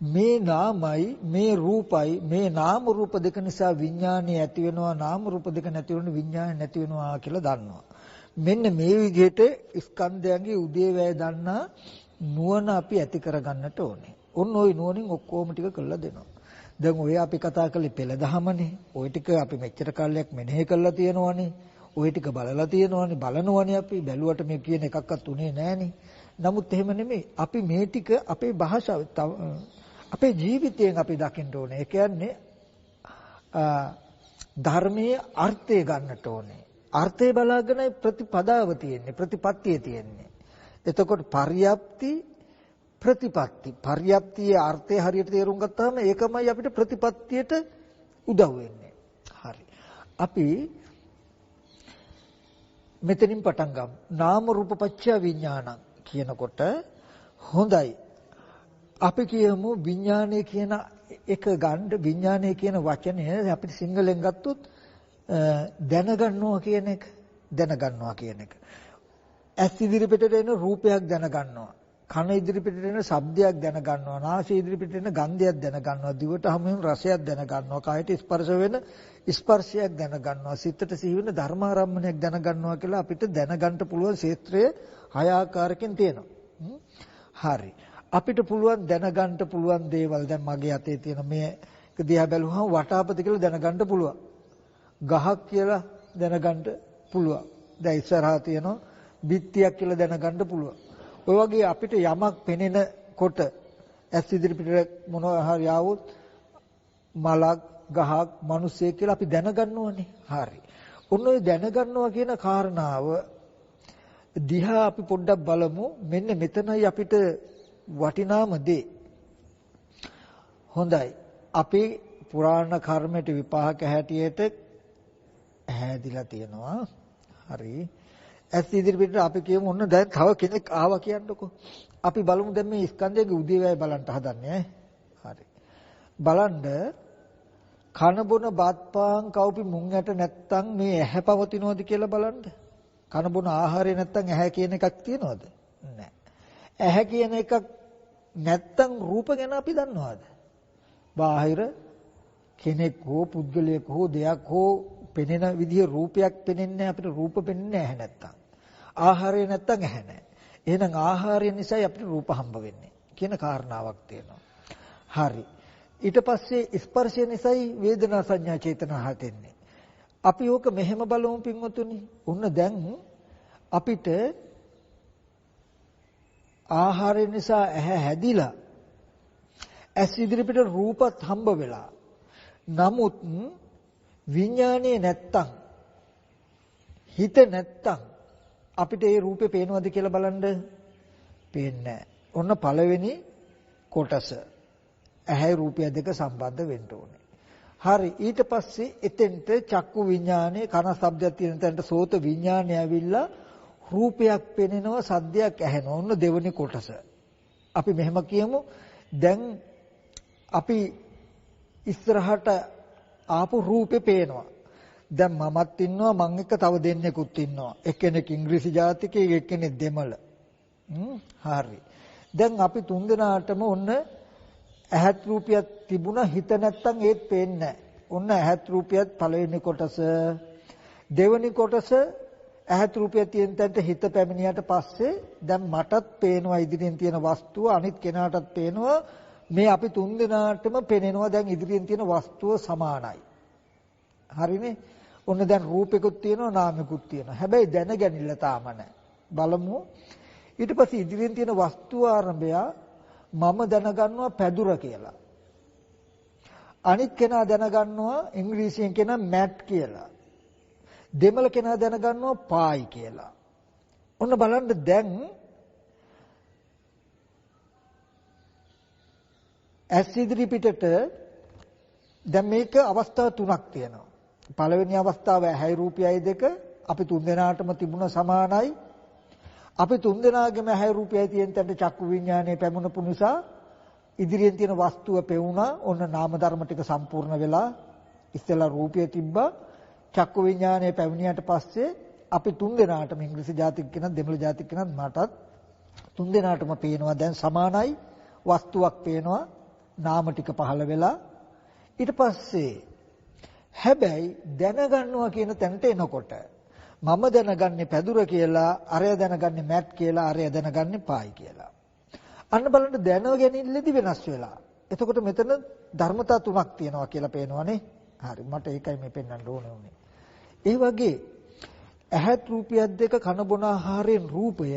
මේ නාමයි මේ රූපයි මේ නාම රූප දෙක නිසා විඥානය ඇති වෙනවා නාම රූප දෙක නැති වෙන විඥානය නැති වෙනවා කියලා දන්නවා. මෙන්න මේ විදිහට ස්කන්ධයන්ගේ උදේවැය දන්නා නුවණ අපි ඇති කරගන්නට ඕනේ. ඔන්න ওই නුවණින් ඔක්කොම ටික කළා දෙනවා. දැන් ඔය අපි කතා කළේ පෙළ දහමනේ. ওই ටික අපි මෙච්චර කාලයක් මෙනෙහි කරලා තියෙනවනේ. ওই ටික බලලා තියෙනවනේ. බලනවනේ අපි. බැලුවට මේ කියන එකක්වත් උනේ නැහනේ. නමුත් එහෙම නෙමෙයි. අපි මේ ටික අපේ භාෂාව අපේ ජීවිතයෙන් අපි දකින්න ඕනේ. ඒ කියන්නේ ධර්මයේ අර්ථය ගන්නට ඕනේ. අර්ථය බලාගෙනයි ප්‍රතිපදාව තියෙන්නේ. ප්‍රතිපත්තිය තියෙන්නේ. එතකොට පර්යාප්ති ප්‍රතිපත්ති. පර්යාප්තියේ අර්ථය හරියට තේරුම් ගත්තාම ඒකමයි අපිට ප්‍රතිපත්තියට උදව් වෙන්නේ. හරි. අපි මෙතනින් පටන් ගමු. නාම රූප පත්‍ය විඥානං කියනකොට හොඳයි. අපි කියමු විඥානය කියන එක ගන්න විඥානය කියන වචනය අපිට සිංහලෙන් ගත්තොත් දැනගන්නවා කියන එක දැනගන්නවා කියන එක. ඇස් ඉදිරිපිටට එන රූපයක් දැනගන්නවා. කන ඉදිරිපිටට එන ශබ්දයක් දැනගන්නවා. නාසය ඉදිරිපිටට එන ගන්ධයක් දැනගන්නවා. දිවට හමුවෙන රසයක් දැනගන්නවා. කායට ස්පර්ශ වෙන ස්පර්ශයක් දැනගන්නවා. සිතට සිහි වෙන ධර්මාරම්මණයක් දැනගන්නවා කියලා අපිට දැනගන්න පුළුවන් ක්ෂේත්‍රය 6 ආකාරකින් තියෙනවා. හරි. අපිට පුළුවන් දැනගන්න පුළුවන් දේවල් දැන් මගේ අතේ තියෙන මේක දිහා බැලුවහම වටාපත කියලා දැනගන්න පුළුවන්. ගහක් කියලා දැනගන්න පුළුවන්. දැන් ඉස්සරහා තියෙනවා බිත්තියක් කියලා දැනගන්න පුළුවන්. ඔය වගේ අපිට යමක් පෙනෙනකොට ඇස් ඉදිරිපිට මොනවා හරි ආවොත් මලක් ගහක් මිනිස්සෙක් කියලා අපි දැනගන්නවනේ. හරි. ඔන්න ඔය දැනගන්නවා කියන කාරණාව දිහා අපි පොඩ්ඩක් බලමු. මෙන්න මෙතනයි අපිට වටිනාම දේ. හොඳයි. අපි පුරාණ කර්මයට විපාක හැටියට හැදිලා තියෙනවා. හරි. ඇස් ඉදිරිපිට අපි කියමු ඔන්න දැන් තව කෙනෙක් ආවා කියන්නකෝ. අපි බලමු දැන් මේ ස්කන්ධයේ උදේවැය බලන්න හදන්නේ. හරි. බලන්න කන බොන බත්පාන් කවුපි මුං ඇට නැත්තම් මේ ඇහැ පවතිනවද කියලා බලන්න. කන බොන ආහාරය නැත්තම් ඇහැ කියන එකක් තියනවද? නැහැ. ඇහැ කියන එකක් නැත්තම් රූප ගැන අපි දන්නවද? බාහිර කෙනෙක් හෝ පුද්ගලයෙක් හෝ දෙයක් හෝ පෙනෙන විදිහ රූපයක් පෙනෙන්නේ අපිට රූප පෙනෙන්නේ නැහැ නැත්තම්. ආහාරය නැත්තම් ඇහැ නැහැ. එහෙනම් ආහාරය නිසායි අපිට රූප හම්බ වෙන්නේ කියන කාරණාවක් තියෙනවා. හරි. ඊට පස්සේ ස්පර්ශය නිසායි වේදනා සංඥා චේතනා හටෙන්නේ. අපි ඕක මෙහෙම බලමු පින්වතුනි. උන්න දැන් අපිට ආහාරය නිසා ඇහැ හැදිලා ඇස් ඉදිරිපිට රූපත් හම්බ වෙලා. නමුත් විඥානේ නැත්තම් හිත නැත්තම් අපිට ඒ රූපේ පේනවද කියලා බලන්න පේන්නේ නැහැ. ඔන්න පළවෙනි කොටස. ඇහැයි රූපය දෙක සම්බන්ධ වෙන්න ඕනේ. හරි. ඊට පස්සේ එතෙන්ට චක්කු විඥානේ කන ශබ්දයක් තියෙන තැනට සෝත විඥානේ ඇවිල්ලා රූපයක් පෙනෙනවා සද්දයක් ඇහෙනවා. ඔන්න දෙවෙනි කොටස. අපි මෙහෙම කියමු. දැන් අපි ඉස්සරහට ආපු රූපේ පේනවා. දැන් මමත් ඉන්නවා මං එක්ක තව දෙන්නෙකුත් ඉන්නවා. එක්කෙනෙක් ඉංග්‍රීසි ජාතිකයෙක් එක්කෙනෙක් දෙමළ. හරි. දැන් අපි තුන්දෙනාටම ඔන්න ඇහත් රූපියක් තිබුණා හිත නැත්තම් ඒත් පේන්නේ නැහැ. ඔන්න ඇහත් රූපියත් පළවෙනි කොටස. දෙවෙනි කොටස ඇහත් රූපිය තියෙන තැනට හිත පැමිණියට පස්සේ දැන් මටත් පේනවා ඉදිරියෙන් තියෙන වස්තුව අනිත් කෙනාටත් පේනවා. මේ අපි තුන්දෙනාටම පේනවා දැන් ඉදිරියෙන් තියෙන වස්තුව සමානයි. හරිනේ? ඔන්න දැන් රූපෙකුත් තියෙනවා නාමෙකුත් තියෙනවා. හැබැයි දැනගැනිල්ල තාම නැහැ. බලමු. ඊට පස්සේ ඉදිරියෙන් තියෙන වස්තුව ආරම්භය මම දැනගන්නවා පැදුර කියලා. අනිත් කෙනා දැනගන්නවා ඉංග්‍රීසියෙන් කියන මැට් කියලා. දෙමළ කෙනා දැනගන්නවා පායි කියලා. ඔන්න බලන්න දැන් ඇස් ඉදිරි පිටට දැන් මේක අවස්ථා තුනක් තියෙනවා. පළවෙනි අවස්ථාව ඇහැයි රූපයයි දෙක අපි තුන් දෙනාටම තිබුණ සමානයි. අපි තුන්දෙනාගේම ඇහැ රූපයයි තියෙන තැනට චක්කු විඥානය පැමුණපු නිසා ඉදිරියෙන් තියෙන වස්තුව පෙවුණා. ඔන්න නාම ධර්ම ටික සම්පූර්ණ වෙලා ඉස්සෙල්ලා රූපය තිබ්බා. චක්කු විඥානය පැමිණියට පස්සේ අපි තුන්දෙනාටම ඉංග්‍රීසි ජාතික කෙනත් දෙමළ ජාතික කෙනත් මටත් තුන්දෙනාටම පේනවා දැන් සමානයි වස්තුවක් පේනවා. නාම ටික පහළ වෙලා ඊට පස්සේ හැබැයි දැනගන්නවා කියන තැනට එනකොට මම දැනගන්නේ පැදුර කියලා, අරය දැනගන්නේ මැට් කියලා, අරය දැනගන්නේ පායි කියලා. අන්න බලන්න දැනගැනිල්ලේදී වෙනස් වෙලා. එතකොට මෙතන ධර්මතා තුනක් තියෙනවා කියලා පේනවනේ. හරි මට ඒකයි මේ පෙන්වන්න ඕනේ උනේ. ඒ වගේ ඇහත් රූපියක් දෙක කන බොන ආහාරයෙන් රූපය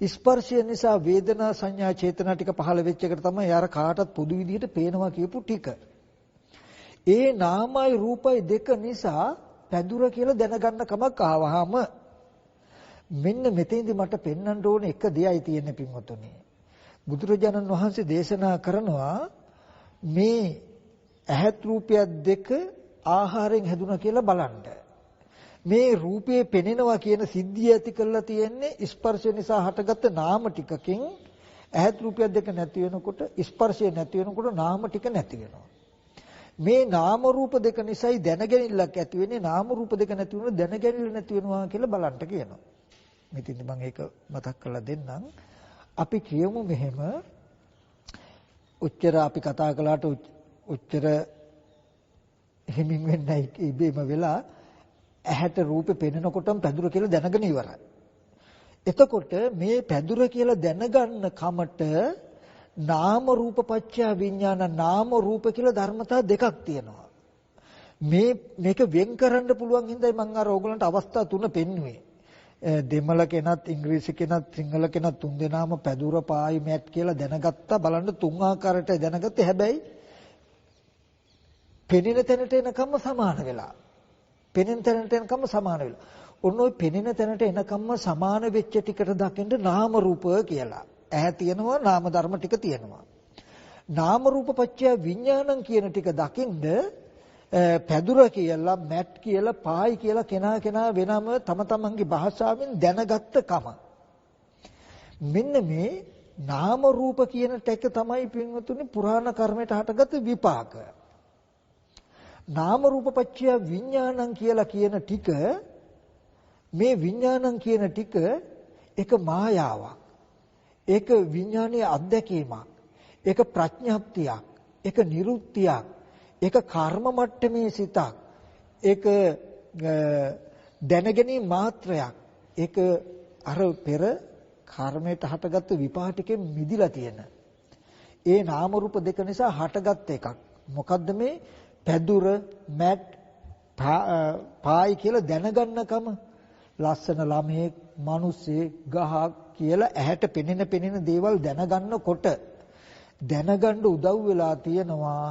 ස්පර්ශය නිසා වේදනා සංඥා චේතනා ටික පහළ වෙච්ච එකට තමයි යාර කාටත් පොදු විදිහට පේනවා කියපු ටික. ඒ නාමයි රූපයි දෙක නිසා පැදුර කියලා දැනගන්න කමක් ආවහම මෙන්න මෙතෙන්දි මට පෙන්වන්න ඕනේ එක දෙයයි තියෙන්නේ පින්වතුනි. බුදුරජාණන් වහන්සේ දේශනා කරනවා මේ ඇහත් රූපයක් දෙක ආහාරයෙන් හැදුනා කියලා බලන්න. මේ රූපේ පෙනෙනවා කියන සිද්ධිය ඇති කරලා තියෙන්නේ ස්පර්ශය නිසා හටගත්ත නාම ටිකකින්. ඇහත් රූපයක් දෙක නැති වෙනකොට ස්පර්ශය නැති වෙනකොට නාම ටික නැති වෙනවා. මේ නාම රූප දෙක නිසායි දැනගැනිල්ලක් ඇති වෙන්නේ. නාම රූප දෙක නැති වුණොත් දැනගැනිල්ල නැති වෙනවා කියලා බලන්න කියනවා. මෙතෙන්දි මම ඒක මතක් කරලා දෙන්නම්. අපි කියමු මෙහෙම උච්චර අපි කතා කළාට උච්චර හිමින් වෙන්නයි ඉබේම වෙලා ඇහැට රූපේ පෙනෙනකොටම පැදුර කියලා දැනගෙන ඉවරයි. එතකොට මේ පැදුර කියලා දැනගන්න කමට නාම රූප පත්‍ය විඥාන නාම රූප කියලා ධර්මතා දෙකක් තියෙනවා. මේක වෙන් කරන්න පුළුවන් හින්දායි මම අර ඕගලන්ට අවස්ථා තුන පෙන්නුවේ. දෙමළ කෙනත් ඉංග්‍රීසි කෙනත් සිංහල කෙනත් තුන් දෙනාම පැදුර පායි මැට් කියලා දැනගත්තා. බලන්න තුන් ආකාරයට දැනගත්තේ. හැබැයි පෙනෙන තැනට එනකම්ම සමාන වෙලා. පෙනෙන තැනට එනකම්ම සමාන වෙලා. ඔන්න ඔය පෙනෙන තැනට එනකම්ම සමාන වෙච්ච ටිකට දකින්න නාම රූප කියලා. ඇහැ තියෙනවා නාම ධර්ම ටික තියෙනවා. නාම රූප පත්‍ය විඥානං කියන ටික දකින්ද පැදුර කියලා මැට් කියලා පායි කියලා කෙනා වෙනම තම තමන්ගේ භාෂාවෙන් දැනගත්ත කම. මෙන්න මේ නාම රූප කියන ටෙක තමයි පින්වතුනි පුරාණ කර්මයට හටගත් විපාක. නාම රූප පත්‍ය විඥානං කියලා කියන ටික මේ විඥානං කියන ටික එක මායාවක්. ඒක විඥානීය අත්දැකීමක්. ඒක ප්‍රඥාප්තියක්. ඒක නිරුක්තියක්. ඒක කර්ම මට්ටමේ සිතක්. ඒක දැනගැනීම මාත්‍රයක්. ඒක අර පෙර කර්මයට හටගත්තු විපාටිකෙන් මිදිලා තියෙන. ඒ නාම රූප දෙක නිසා හටගත් එකක්. මොකද්ද මේ පැදුර මැට් පායි කියලා දැනගන්නකම ලස්සන ළමයෙක් මිනිස්සේ ගහක් කියලා ඇහැට පෙනෙන දේවල් දැනගන්නකොට දැනගන්න උදව් වෙලා තියෙනවා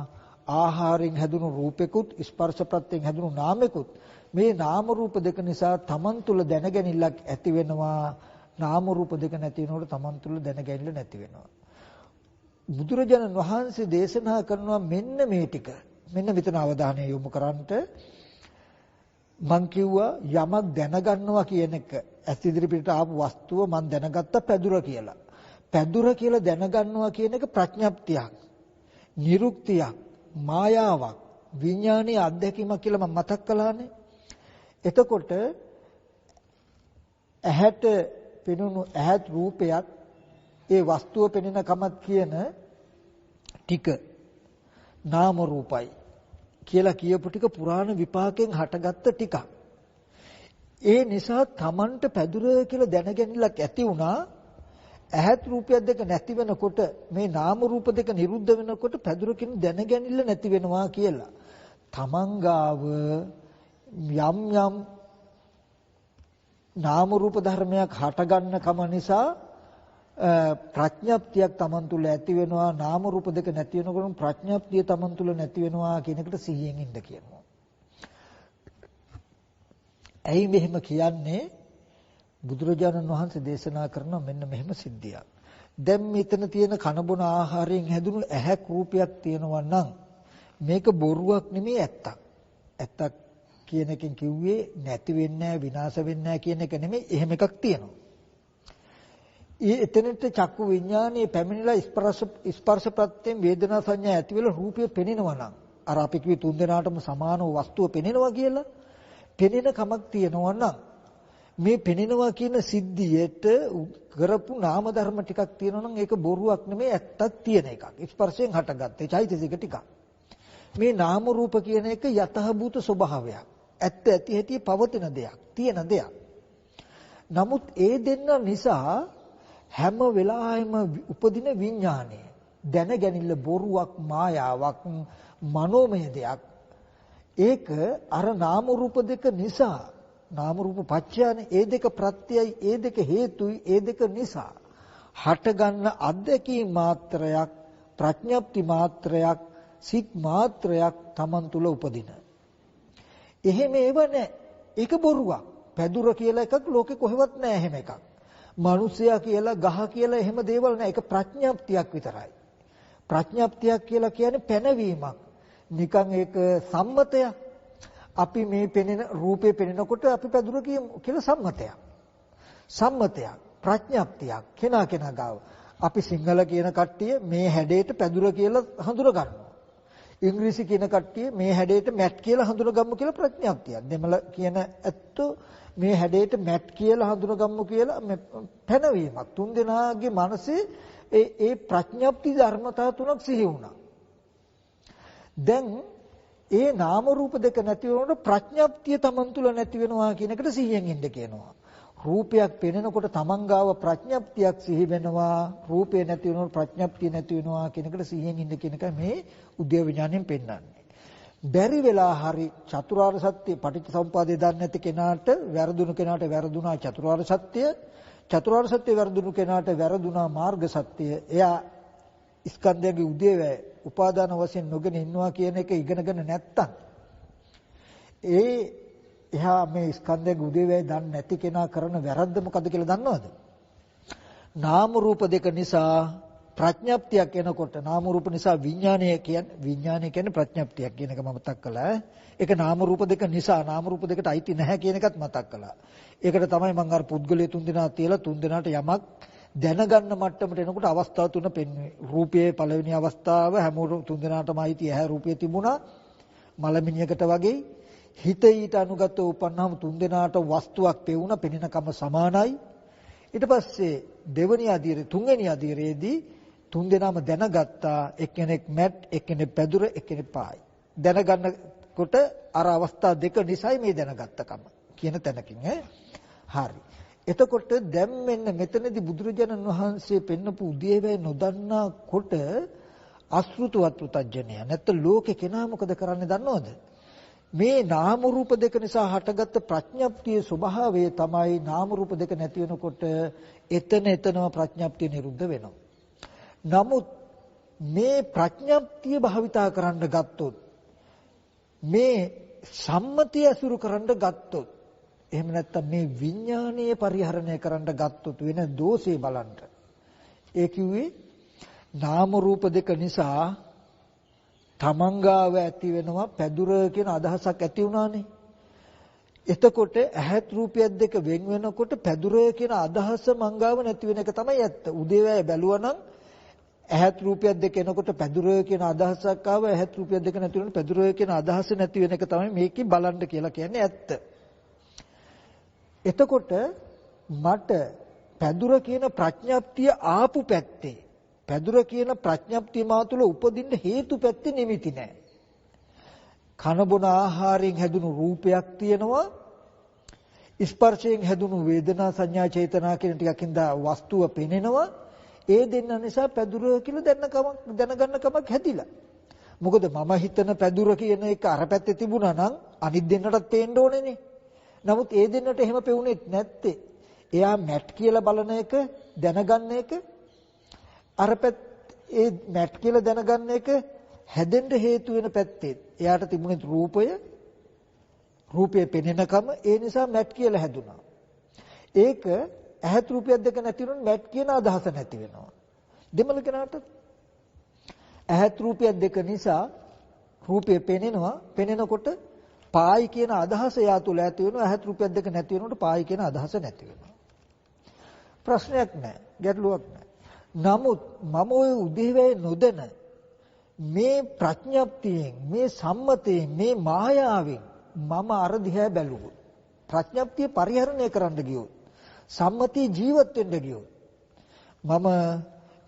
ආහාරයෙන් හැදුණු රූපෙකුත් ස්පර්ශ ප්‍රත්‍යයෙන් හැදුණු නාමෙකුත්. මේ නාම රූප දෙක නිසා තමන් තුළ දැනගැනිල්ලක් ඇති වෙනවා. නාම රූප දෙක නැති වෙනකොට තමන් තුළ දැනගැනිල්ල නැති වෙනවා. බුදුරජාණන් වහන්සේ දේශනා කරනවා මෙන්න මේ ටික. මෙන්න මෙතන අවධානය යොමු කරන්නට මං කිව්වා යමක් දැනගන්නවා කියන එක ඇස් ඉදිරිපිට ආපු වස්තුව මං දැනගත්ත පැදුර කියලා. පැදුර කියලා දැනගන්නවා කියන එක ප්‍රඥප්තියක්, නිරුක්තියක්, මායාවක්, විඥානීය අත්දැකීමක් කියලා මම මතක් කළානේ. එතකොට ඇහැට පෙනුණු ඇහත් රූපයක් ඒ වස්තුව පෙනෙන කමත් කියන ටික නාම රූපයි කියලා කියපු ටික පුරාණ විපාකයෙන් හටගත්ත ටිකක්. ඒ නිසා Tamanට පැදුර කියලා දැනගැනිල්ලක් ඇති වුණා. ඇහත් රූපයක් දෙක නැති වෙනකොට මේ නාම රූප දෙක නිරුද්ධ වෙනකොට පැදුරකින් දැනගැනිල්ල නැති වෙනවා කියලා. Taman ගාව යම් නාම රූප ධර්මයක් හටගන්න කම නිසා ප්‍රඥප්තියක් Taman තුල ඇති වෙනවා. නාම රූප දෙක නැති වෙනකොට ප්‍රඥප්තිය Taman තුල නැති වෙනවා කියන එකට සිහියෙන් ඉන්න කියනවා. ඇයි මෙහෙම කියන්නේ? බුදුරජාණන් වහන්සේ දේශනා කරන මෙන්න මෙහෙම සිද්ධියක්. දැන් මෙතන තියෙන කනබොන ආහාරයෙන් හැදුණු ඇහැක් රූපයක් තියෙනවා නම් මේක බොරුවක් නෙමෙයි ඇත්තක්. ඇත්තක් කියන එකෙන් කිව්වේ නැති වෙන්නේ නැහැ විනාශ වෙන්නේ නැහැ කියන එක නෙමෙයි. එහෙම එකක් තියෙනවා. එතනට චක්කු විඥානයේ පැමිණිලා ස්පර්ශ ප්‍රත්‍යයෙන් වේදනා සංඥා ඇති වෙලා රූපය පෙනෙනවා නම් අර අපි කිව්වේ තුන් දෙනාටම සමානව වස්තුව පෙනෙනවා කියලා පෙනෙන කමක් තියෙනවා නම් මේ පෙනෙනවා කියන සිද්ධියට කරපු නාම ධර්ම ටිකක් තියෙනවා නම් ඒක බොරුවක් නෙමෙයි ඇත්තක් තියෙන එකක්. ස්පර්ශයෙන් හටගත්තේ චෛතසික ටිකක්. මේ නාම රූප කියන එක යතහභූත ස්වභාවයක්. ඇත්ත ඇති හැටි පවතින දෙයක්, තියෙන දෙයක්. නමුත් ඒ දෙන්න නිසා හැම වෙලාවෙම උපදින විඥානය දැනගැනිල්ල බොරුවක්, මායාවක්, මනෝමය දෙයක්. ඒක අර නාම රූප දෙක නිසා නාම රූප පත්‍යනේ ඒ දෙක ප්‍රත්‍යයයි ඒ දෙක හේතුයි ඒ දෙක නිසා හටගන්න අධ්‍යක්ී මාත්‍රයක් ප්‍රඥප්ති මාත්‍රයක් සිත් මාත්‍රයක් Taman තුල උපදින. එහෙම ඒව නැහැ. ඒක බොරුවක්. පැදුර කියලා එකක් ලෝකේ කොහෙවත් නැහැ එහෙම එකක්. මිනිසයා කියලා ගහ කියලා එහෙම දේවල් නැහැ. ඒක ප්‍රඥප්තියක් විතරයි. ප්‍රඥප්තියක් කියලා කියන්නේ පැනවීමක්. නිකන් ඒක සම්මතයක්. අපි මේ පෙනෙන රූපේ පෙනෙනකොට අපි පැදුර කියමු කියලා සම්මතයක්. සම්මතයක් ප්‍රඥප්තියක් කෙනා කෙනා ගාව. අපි සිංහල කියන කට්ටිය මේ හැඩයට පැදුර කියලා හඳුනා ගන්නවා. ඉංග්‍රීසි කියන කට්ටිය මේ හැඩයට මැට් කියලා හඳුනගමු කියලා ප්‍රඥප්තියක්. දෙමළ කියන ඇත්තෝ මේ හැඩයට මැට් කියලා හඳුනගමු කියලා පැනවීමක්. තුන් දෙනාගේ මනසේ ඒ ප්‍රඥප්ති ධර්මතා තුනක් සිහි වුණා. දැන් ඒ නාම රූප දෙක නැති වෙනකොට ප්‍රඥප්තිය Taman තුල නැති වෙනවා කියන එකට සිහියෙන් ඉන්න කියනවා. රූපයක් පෙනෙනකොට Taman ගාව ප්‍රඥප්තියක් සිහි වෙනවා. රූපේ නැති වෙනකොට ප්‍රඥප්තිය නැති වෙනවා කියන එකට සිහියෙන් ඉන්න කියන එක මේ උද්‍යව විඥාණයෙන් පෙන්වන්නේ. බැරි වෙලා හරි චතුරාර්ය සත්‍ය පටිච්චසමුපාදය දන්නේ නැති කෙනාට වැරදුණු කෙනාට වැරදුනා චතුරාර්ය සත්‍ය. චතුරාර්ය සත්‍ය වැරදුණු කෙනාට වැරදුනා මාර්ග සත්‍ය. එයා ස්කන්ධයගේ උදේවැය උපාදාන වශයෙන් නොගෙන ඉන්නවා කියන එක ඉගෙනගෙන නැත්තම් එහා මේ ස්කන්ධයගේ උදේවැය දන්නේ නැති කෙනා කරන වැරද්ද මොකද්ද කියලා දන්නවද? නාම රූප දෙක නිසා ප්‍රඥප්තියක් එනකොට නාම රූප නිසා විඥානය කියන්නේ ප්‍රඥප්තියක් කියන එක මම මතක් කළා. ඒක නාම රූප දෙක නිසා නාම රූප දෙකට අයිති නැහැ කියන එකත් මතක් කළා. ඒකට තමයි මම අර පුද්ගලයේ තුන් දෙනා තියලා තුන් දෙනාට යමක් දැනගන්න මට්ටමට එනකොට අවස්ථා තුන පෙන්වන්නේ. රූපයේ පළවෙනි අවස්ථාව හැමෝටම තුන් දෙනාටම අයිති ඇහැ රූපය තිබුණා. මලමිණියකට වගේ හිත ඊට අනුගතව උපන්නාම තුන් දෙනාට වස්තුවක් පෙවුණා. පෙනෙනකම සමානයි. ඊට පස්සේ දෙවෙනි අධීරේ තුන්වෙනි අධීරේදී තුන් දෙනාම දැනගත්තා එක්කෙනෙක් මැට් එක්කෙනෙක් පැදුර එක්කෙනෙක් පායි. දැනගන්නකොට අර අවස්ථා දෙක නිසයි මේ දැනගත්තකම කියන තැනකින් හරි. එතකොට දැන් මෙන්න මෙතනදී බුදුරජාණන් වහන්සේ පෙන්නපු උදේවැය නොදන්නා කොට අසෘතවත් උතජ්ජනය නැත්නම් ලෝකේ කෙනා මොකද කරන්නේ දන්නවද? මේ නාම රූප දෙක නිසා හටගත්ත ප්‍රඥප්තියේ ස්වභාවය තමයි නාම රූප දෙක නැති වෙනකොට එතනම ප්‍රඥප්තිය නිරුද්ධ වෙනවා. නමුත් මේ ප්‍රඥප්තිය භාවිතා කරන්න ගත්තොත් මේ සම්මතිය අසුරු කරන්න ගත්තොත් එහෙම නැත්නම් මේ විඥානීය පරිහරණය කරන්න ගත්තොත් වෙන දෝෂේ බලන්න. ඒ කිව්වේ නාම රූප දෙක නිසා තමන්ගාව ඇති වෙනවා පැදුර කියන අදහසක් ඇති වුණානේ. එතකොට ඇහත් රූපයත් දෙක වෙන් වෙනකොට පැදුර කියන අදහස මංගාව නැති වෙන එක තමයි ඇත්ත. උදේවැය බැලුවා නම් ඇහත් රූපයත් දෙක එනකොට පැදුර කියන අදහසක් ආව. ඇහත් රූපයත් දෙක නැති වෙනකොට පැදුර කියන අදහස නැති වෙන එක තමයි මේකේ බලන්න කියලා කියන්නේ ඇත්ත. එතකොට මට පැදුර කියන ප්‍රඥප්තිය ආපු පැත්තේ පැදුර කියන ප්‍රඥප්තිය මා තුළ උපදින්න හේතු පැත්තේ නිමිති නැහැ. කන බොන ආහාරයෙන් හැදුණු රූපයක් තියෙනවා. ස්පර්ශයෙන් හැදුණු වේදනා සංඥා චේතනා කියන ටිකකින් දා වස්තුව පෙනෙනවා. ඒ දෙන්න නිසා පැදුර කියලා දැනගන්න කමක් හැදිලා. මොකද මම හිතන පැදුර කියන එක අර පැත්තේ තිබුණා නම් අනිත් දෙන්නටත් පේන්න ඕනේනේ. නමුත් ඒ දෙන්නට එහෙම පෙවුනේත් නැත්තේ. එයා මැට් කියලා බලන එක දැනගන්න එක අර ඒ මැට් කියලා දැනගන්න එක හැදෙන්න හේතු වෙන පැත්තේ. එයාට තිබුණේ රූපය පෙනෙනකම ඒ නිසා මැට් කියලා හැදුනා. ඒක ඇහත් රූපයක් දෙක නැති වුණොත් මැට් කියන අදහස නැති වෙනවා. දෙමළ කෙනාට ඇහත් රූපයක් දෙක නිසා රූපය පෙනෙනවා. පෙනෙනකොට පායි කියන අදහස එයා තුල ඇති වෙනවා. ඇහත් රූපයක් දෙක නැති වෙනකොට පායි කියන අදහස නැති වෙනවා. ප්‍රශ්නයක් නැහැ. ගැටලුවක් නැහැ. නමුත් මම ওই උදේවැය නොදැන මේ ප්‍රඥප්තියෙන් මේ සම්මතයෙන් මේ මායාවෙන් මම අර දිහා බැලුවොත් ප්‍රඥප්තිය පරිහරණය කරන්න ගියොත් සම්මතිය ජීවත් වෙන්න ගියොත් මම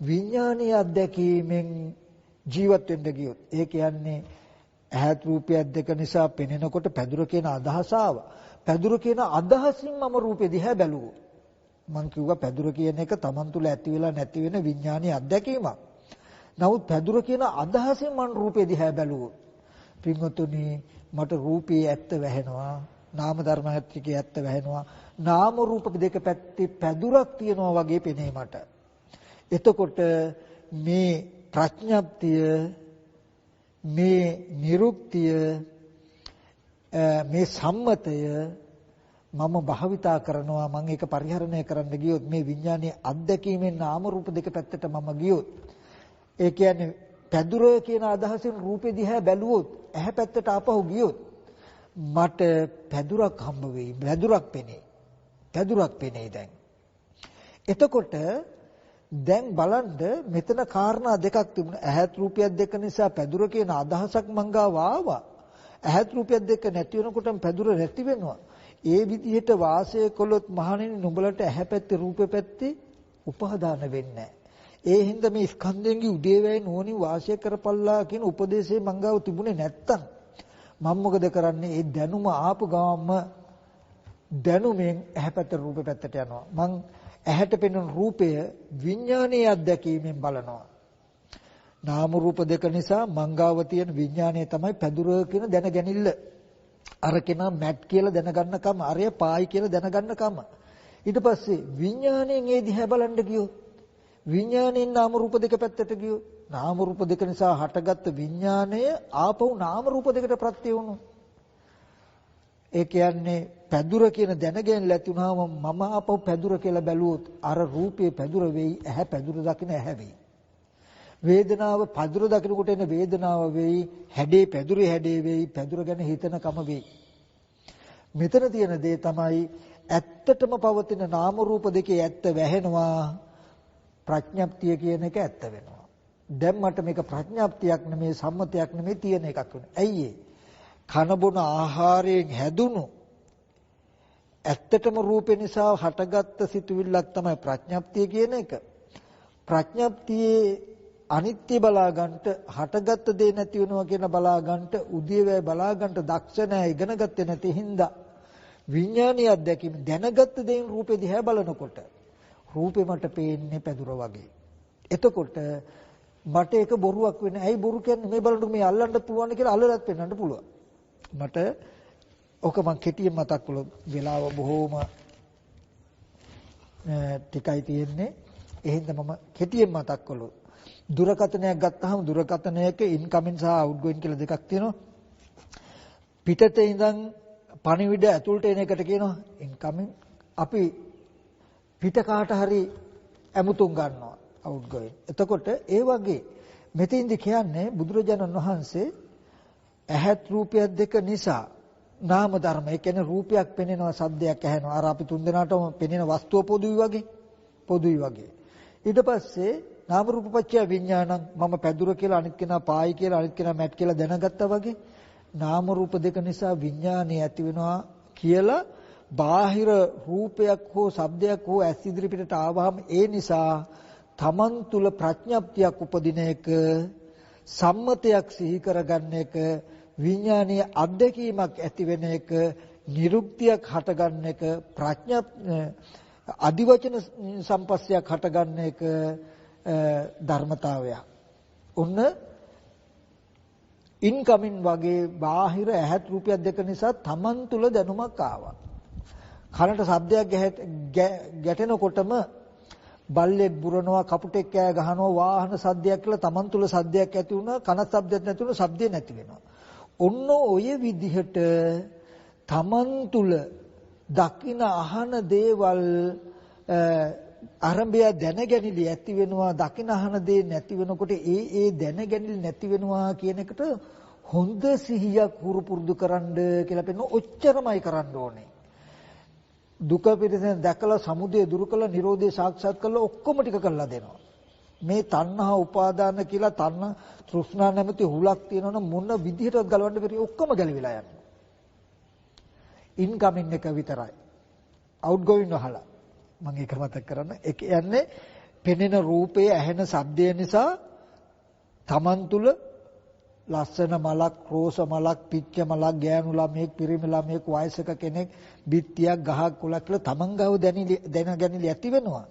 විඥානීය අධ්‍යක්ීමෙන් ජීවත් වෙන්න ගියොත් ඒ කියන්නේ ඇහත් රූපයක් දෙක නිසා පෙනෙනකොට පැදුර කියන අදහස ආවා. පැදුර කියන අදහසින් මම රූපෙ දිහා බැලුවොත් මං කිව්වා පැදුර කියන එක Taman තුල ඇති වෙලා නැති වෙන විඥානීය අත්දැකීමක්. නමුත් පැදුර කියන අදහසින් මං රූපෙ දිහා බැලුවොත් පින්වතුනි මට රූපේ ඇත්ත වැහෙනවා. නාම ධර්මයත්කේ ඇත්ත වැහෙනවා. නාම රූප දෙක පැත්තේ පැදුරක් තියනවා වගේ පෙනේ මට. එතකොට මේ ප්‍රඥප්තිය මේ නිරුක්තිය මේ සම්මතය මම භාවිතා කරනවා මම ඒක පරිහරණය කරන්න ගියොත් මේ විඥානයේ අත්දැකීමෙන් නාම රූප දෙක පැත්තට මම ගියොත් ඒ කියන්නේ පැදුර කියන අදහසින් රූපෙ දිහා බැලුවොත් ඇහැ පැත්තට ආපහු ගියොත් මට පැදුරක් හම්බ වෙයි පැදුරක් පෙනේ දැන් එතකොට දැන් බලන්න මෙතන කාරණා දෙකක් තිබුණා ඇහත් රූපයක් දෙක නිසා පැදුර කියන අදහසක් මං ගාව ආවා ඇහත් රූපයක් දෙක නැති වෙනකොටම පැදුර නැති වෙනවා ඒ විදිහට වාසය කළොත් මහණෙනි නුඹලට ඇහැ පැත්තේ රූපේ පැත්තේ උපාදාන වෙන්නේ ඒ හින්දා මේ ස්කන්ධයන්ගේ උදේවැය නෝනින් වාසය කරපල්ලා කියන උපදේශය මං ගාව තිබුණේ නැත්තම් මම මොකද කරන්නේ ඒ දැනුම ආපු ගාම දැනුමෙන් ඇහැ පැත්තට රූපේ පැත්තට යනවා මං ඇහැට පෙනෙන රූපය විඥානීය අත්දැකීමෙන් බලනවා නාම රූප දෙක නිසා මංගාව තියෙන විඥානය තමයි පැදුර කියන දැනගැනිල්ල අර කෙනා මැට් කියලා දැනගන්නකම අරය පායි කියලා දැනගන්නකම ඊට පස්සේ විඥාණයෙන් ඒ දිහා බලන්න ගියොත් විඥාණයෙන් නාම රූප දෙක පැත්තට ගියොත් නාම රූප දෙක නිසා හටගත්ත විඥාණය ආපහු නාම රූප දෙකට ප්‍රත්‍ය වුණා ඒ කියන්නේ පැදුර කියන දැනගෙන läති වුණාම මම ආපහු පැදුර කියලා බැලුවොත් අර රූපේ පැදුර වෙයි ඇහැ පැදුර දකින්න ඇහැ වෙයි වේදනාව පැදුර දකිනකොට එන වේදනාව වෙයි හැඩේ පැදුරේ හැඩේ වෙයි පැදුර ගැන හිතනකම වෙයි මෙතන තියෙන දේ තමයි ඇත්තටම පවතින නාම රූප දෙකේ ඇත්ත වැහෙනවා ප්‍රඥප්තිය කියන එක ඇත්ත වෙනවා දැන් මට මේක ප්‍රඥප්තියක් නෙමෙයි සම්මතයක් නෙමෙයි තියෙන එකක් වෙනවා ඇයි කන බොන ආහාරයෙන් හැදුණු ඇත්තටම රූපේ නිසා හටගත්ත සිතුවිල්ලක් තමයි ප්‍රඥප්තිය කියන එක ප්‍රඥප්තියේ අනිත්‍ය බලා ගන්නට හටගත්ත දේ නැති වෙනවා කියන බලා ගන්නට උදේවැය බලා ගන්නට දක්ෂ නැහැ ඉගෙන ගත්තේ නැති හින්දා විඥානීය අත්දැකීම දැනගත්ත දේන් රූපේ දිහා බලනකොට රූපේ මට පේන්නේ පැදුර වගේ එතකොට මට ඒක බොරුවක් වෙන්නේ ඇයි බොරු කියන්නේ මේ බලන්න මේ අල්ලන්න පුළුවන් කියලා අල්ලලත් පෙන්වන්න පුළුවන් මට ඔක මං කෙටියෙන් මතක් කළොත් වෙලාව බොහෝම ටිකයි තියෙන්නේ එහෙනම් මම කෙටියෙන් මතක් කළොත් දුරකථනයක් ගත්තාම දුරකථනයක ඉන්කමින් සහ අවුට්ගෝයින් කියලා දෙකක් තියෙනවා. පිටතේ ඉඳන් පණිවිඩ ඇතුළට එන එකට කියනවා ඉන්කමින්. අපි පිට කාට හරි ඇමුතුම් ගන්නවා අවුට්ගෝයින්. එතකොට ඒ වගේ මෙතෙන්දි කියන්නේ බුදුරජාණන් වහන්සේ ඇහත් රූපයක් දෙක නිසා නාම ධර්ම ඒ කියන්නේ රූපයක් පෙනෙනවා සද්දයක් ඇහෙනවා. අර අපි තුන්දෙනාටම පෙනෙන වස්තුව පොදුයි වගේ. ඊට පස්සේ නාම රූප පත්‍ය විඥානං මම පැදුර කියලා අනිත් කෙනා පායි කියලා අනිත් කෙනා මැට් කියලා දැනගත්තා වගේ නාම රූප දෙක නිසා විඥානය ඇති වෙනවා කියලා බාහිර රූපයක් හෝ ශබ්දයක් හෝ ඇස් ඉදිරි පිටට ආවහම ඒ නිසා තමන් තුල ප්‍රඥප්තියක් උපදින එක සම්මතයක් සිහි කරගන්න එක විඥානීය අත්දැකීමක් ඇති වෙන එක නිරුක්තියක් හටගන්න එක අදිවචන සම්පස්සයක් හටගන්න එක ධර්මතාවයක්. ඔන්න ඉන්කමින් වගේ බාහිර ඇහත් රූපයක් දෙක නිසා තමන් තුල දැනුමක් ආවා. කනට ශබ්දයක් ගැටෙනකොටම බල්ලෙක් බුරනවා කපුටෙක් කෑ ගහනවා වාහන සද්දයක් කියලා තමන් තුල සද්දයක් ඇති වුණා කනත් ශබ්දයක් නැති වුණා ශබ්දේ නැති වෙනවා. ඔන්න ඔය විදිහට තමන් තුල දකින අහන දේවල් ආරම්භය දැනගැනිලි ඇති වෙනවා දකින අහන දේ නැති වෙනකොට ඒ දැනගැනිලි නැති වෙනවා කියන එකට හොඳ සිහියක් හුරු පුරුදු කරන්න කියලා පෙන්නන ඔච්චරමයි කරන්න ඕනේ. දුක පිරිසෙන් දැකලා සමුදය දුරු කළා නිරෝධය සාක්ෂාත් කළා ඔක්කොම ටික කළා දෙනවා. මේ තණ්හා උපාදාන කියලා තණ්හා තෘෂ්ණා නැමැති හුලක් තියෙනවනම් මොන විදිහටවත් ගලවන්න බැරි ඔක්කොම ගැලවිලා යනවා. ඉන්කමින් එක විතරයි. අවුට් ගෝයින් වහලා. මම ඒක මතක් කරන්න. ඒ කියන්නේ පෙනෙන රූපයේ ඇහෙන ශබ්දය නිසා Taman තුල ලස්සන මලක්, රෝස මලක්, පිච්ච මලක්, ගෑනු ළමෙක්, පිරිමි ළමෙක්, වයසක කෙනෙක්, බිත්තියක්, ගහක්, කුලක් කියලා Taman ගාව දැනගැනිලි ඇති වෙනවා.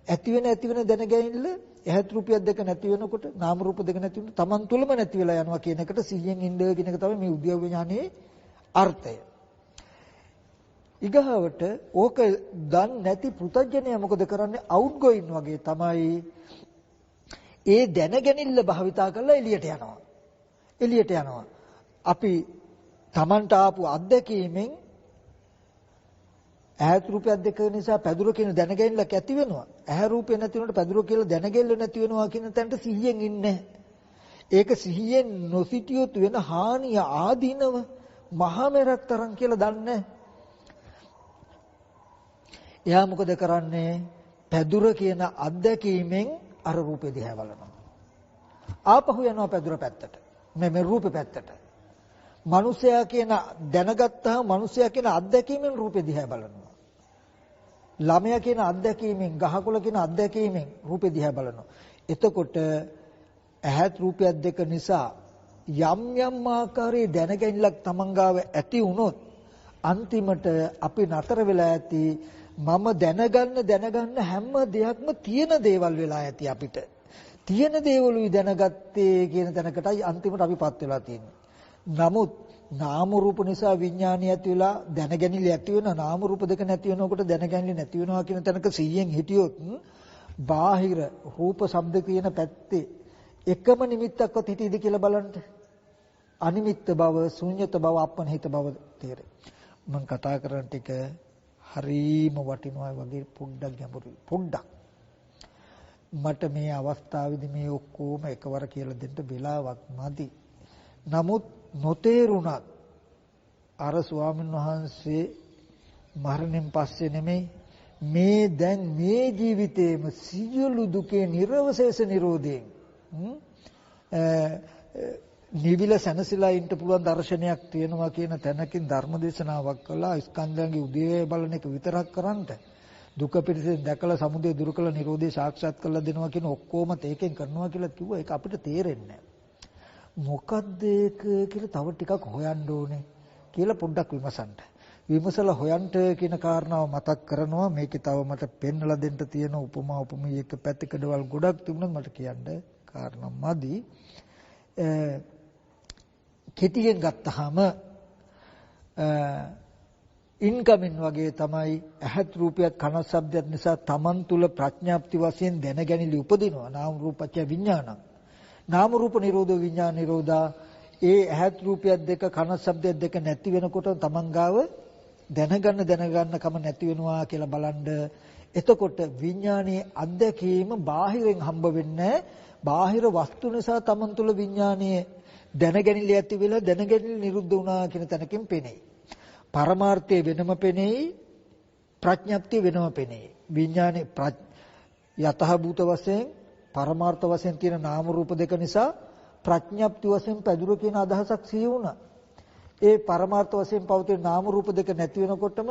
ඇති වෙන දැනගැනිල්ල ඇහත් රූපයක් දෙක නැති වෙනකොට, නාම රූප දෙක නැති වෙනකොට Taman තුලම නැති වෙලා යනවා කියන එකට 100න් ඉන්න කියන එක තමයි මේ උද්‍යව ඥානයේ අර්ථය. ඊගාවට ඕක දන්නේ නැති පෘථග්ජනයා මොකද කරන්නේ? අවුට් ගෝයින් වගේ තමයි ඒ දැනගැනිල්ල භාවිතා කරලා එළියට යනවා. අපි Tamanට ආපු අත්දැකීමෙන් ඇහත් රූපයක් දෙක නිසා පැදුර කියන දැනගැනිල්ලක් ඇති වෙනවා. ඇහැ රූපේ නැති වුණාට පැදුර කියලා දැනගැනිල්ල නැති වෙනවා කියන තැනට 100න් ඉන්නේ. ඒක 100න් නොසිටියොත් වෙන හානිය ආදීනව මහා මෙරක් තරම් කියලා දන්නේ. එයා මොකද කරන්නේ? පැදුර කියන අත්දැකීමෙන් අර රූපේ දිහා බලනවා. ආපහු යනවා පැදුර පැත්තට. මේ රූපේ පැත්තට. මිනිසයා කියන දැනගත්තාම මිනිසයා කියන අත්දැකීමෙන් රූපේ දිහා බලනවා. ළමයා කියන අත්දැකීමෙන්, ගහකොළ කියන අත්දැකීමෙන් රූපේ දිහා බලනවා. එතකොට ඇහත් රූපයක් දෙක නිසා යම් ආකාරයේ දැනගැනිල්ලක් Taman ගාව ඇති වුණොත් අන්තිමට අපි නතර වෙලා ඇති මම දැනගන්න හැම දෙයක්ම තියෙන දේවල් වෙලා ඇති අපිට. තියෙන දේවලුයි දැනගත්තේ කියන තැනකටයි අන්තිමට අපිපත් වෙලා තියෙන්නේ. නමුත් නාම රූප නිසා විඥානය ඇති වෙලා දැනගැනිලි ඇති වෙන නාම රූප දෙක නැති වෙනකොට දැනගැනිලි නැති වෙනවා කියන තැනක 100න් හිටියොත් බාහිර රූප ශබ්ද කියන පැත්තේ එකම නිමිත්තක්වත් හිටියද කියලා බලන්න. අනිමිත්ත බව, ශුන්්‍යත බව, අපනහිත බව තේරෙයි. මම කතා කරන ටික හරීම වටිනවා වගේ පොඩ්ඩක් ගැඹුරුයි. පොඩ්ඩක් මට මේ අවස්ථාවේදී මේ ඔක්කොම එකවර කියලා දෙන්න වෙලාවක් නැති. නමුත් නොතේරුණත් අර ස්වාමීන් වහන්සේ මරණයෙන් පස්සේ නෙමෙයි මේ දැන් මේ ජීවිතේම සියලු දුකේ නිර්වශේෂ නිරෝධයෙන් නිවිල සැනසීලා ඉන්න පුළුවන් දර්ශනයක් තියෙනවා කියන තැනකින් ධර්මදේශනාවක් කළා. ස්කන්ධයන්ගේ උදේ බලන එක විතරක් කරන්ට දුක පිළිසෙන් දැකලා සමුදය දුරු කළ නිරෝධය සාක්ෂාත් කරලා දෙනවා කියන ඔක්කොම තේකෙන් කරනවා කියලා කිව්වා. ඒක අපිට තේරෙන්නේ මොකද්ද ඒක කියලා තව ටිකක් හොයන්න ඕනේ කියලා පොඩ්ඩක් විමසන්න. විමසලා හොයන්න කියන කාරණාව මතක් කරනවා. මේකේ තව මට පෙන්වලා දෙන්න තියෙන උපමා උපමී එක පැතිකඩවල් ගොඩක් තිබුණත් මට කියන්න කාරණා මදි. කෙටියෙන් ගත්තාම ඉන්කමින් වගේ තමයි ඇහත් රූපයක් කන ශබ්දයක් නිසා Taman තුල ප්‍රඥාප්ති වශයෙන් දැනගැනිලි උපදිනවා. නාම රූපච්ඡ විඥානං. නාම රූප නිරෝධෝ විඥාන නිරෝධා. ඒ ඇහත් රූපයක් දෙක කන ශබ්දයක් දෙක නැති වෙනකොට Taman ගාව දැනගන්න කම නැති වෙනවා කියලා බලන්න. එතකොට විඥානයේ අධ්‍යක්ීම බාහිරෙන් හම්බ වෙන්නේ. බාහිර වස්තු නිසා Taman තුල විඥානයේ දැනගැනිලි ඇති වෙලා දැනගැනිලි නිරුද්ධ වුණා කියන තැනකින් පෙනෙයි. පරමාර්ථය වෙනම පෙනෙයි, ප්‍රඥප්තිය වෙනම පෙනෙයි. විඥානේ යතහ භූත වශයෙන් පරමාර්ථ වශයෙන් තියෙන නාම රූප දෙක නිසා ප්‍රඥප්ති වශයෙන් පැදුර කියන අදහසක් සිහි වුණා. ඒ පරමාර්ථ වශයෙන් පවතින නාම රූප දෙක නැති වෙනකොටම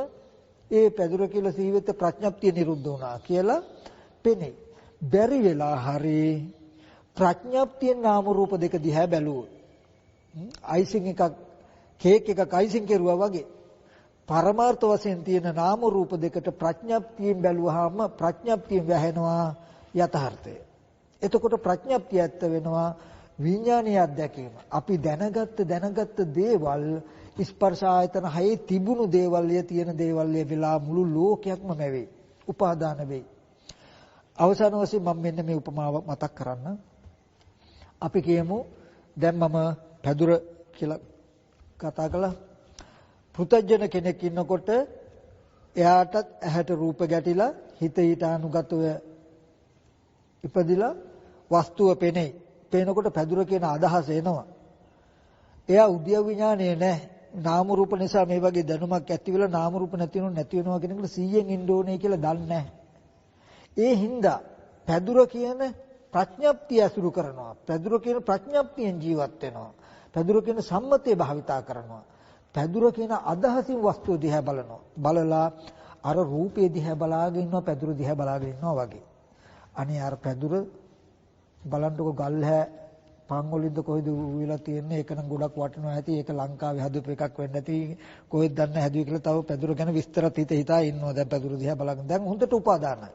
ඒ පැදුර කියලා සිහි වෙච්ච ප්‍රඥප්තිය නිරුද්ධ වුණා කියලා පෙනෙයි. බැරි වෙලා හරි ප්‍රඥප්තියෙන් නාම රූප දෙක දිහා බැලුවොත් අයිසිං එකක් කේක් එකක් අයිසිං කෙරුවා වගේ පරමාර්ථ වශයෙන් තියෙන නාම රූප දෙකට ප්‍රඥප්තියෙන් බැලුවාම ප්‍රඥප්තියෙන් වැහෙනවා යථාර්ථය. එතකොට ප්‍රඥප්තිය ඇත්ත වෙනවා විඥානීය අත්දැකීම. අපි දැනගත්ත දේවල් ස්පර්ශ ආයතන හයේ තිබුණු දේවල් තියෙන දේවල් වෙලා මුළු ලෝකයක්ම වෙයි. උපාදාන වෙයි. අවසාන වශයෙන් මම මෙන්න මේ උපමාව මතක් කරන්න. අපි කියමු දැන් මම පැදුර කියලා කතා කළා. පෘථජන කෙනෙක් ඉන්නකොට එයාටත් ඇහැට රූප ගැටිලා හිත ඊට අනුගතව ඉපදිලා වස්තුව පෙනේ. පේනකොට පැදුර කියන අදහස එනවා. එයා උද්‍යව විඥානයේ නැහැ. නාම රූප නිසා මේ වගේ දැනුමක් ඇති වෙලා නාම රූප නැති වෙනවා කියන එකට 100න් ඉන්න ඕනේ කියලා දන්නේ නැහැ. ඒ හින්දා පැදුර කියන ප්‍රඥප්තිය අසුරු කරනවා. පැදුර කියන ප්‍රඥප්තියෙන් ජීවත් වෙනවා. පැදුර කියන සම්මතය භාවිතා කරනවා. පැදුර කියන අදහසින් වස්තුව දිහා බලනවා. බලලා අර රූපේ දිහා බලාගෙන ඉන්නවා පැදුර දිහා බලාගෙන ඉන්නවා වගේ. අනේ අර පැදුර බලන්නකො ගල්හැ පන් වලින්ද කොහෙද උවිලා තියෙන්නේ? ඒක නම් ගොඩක් වටිනවා ඇති. ඒක ලංකාවේ හදපු එකක් වෙන්න ඇති. කොහෙද දන්නේ හැදුවේ කියලා තව පැදුර ගැන විස්තරත් හිතා ඉන්නවා. දැන් පැදුර දිහා බලාගෙන දැන් හොඳට උපාදානයි.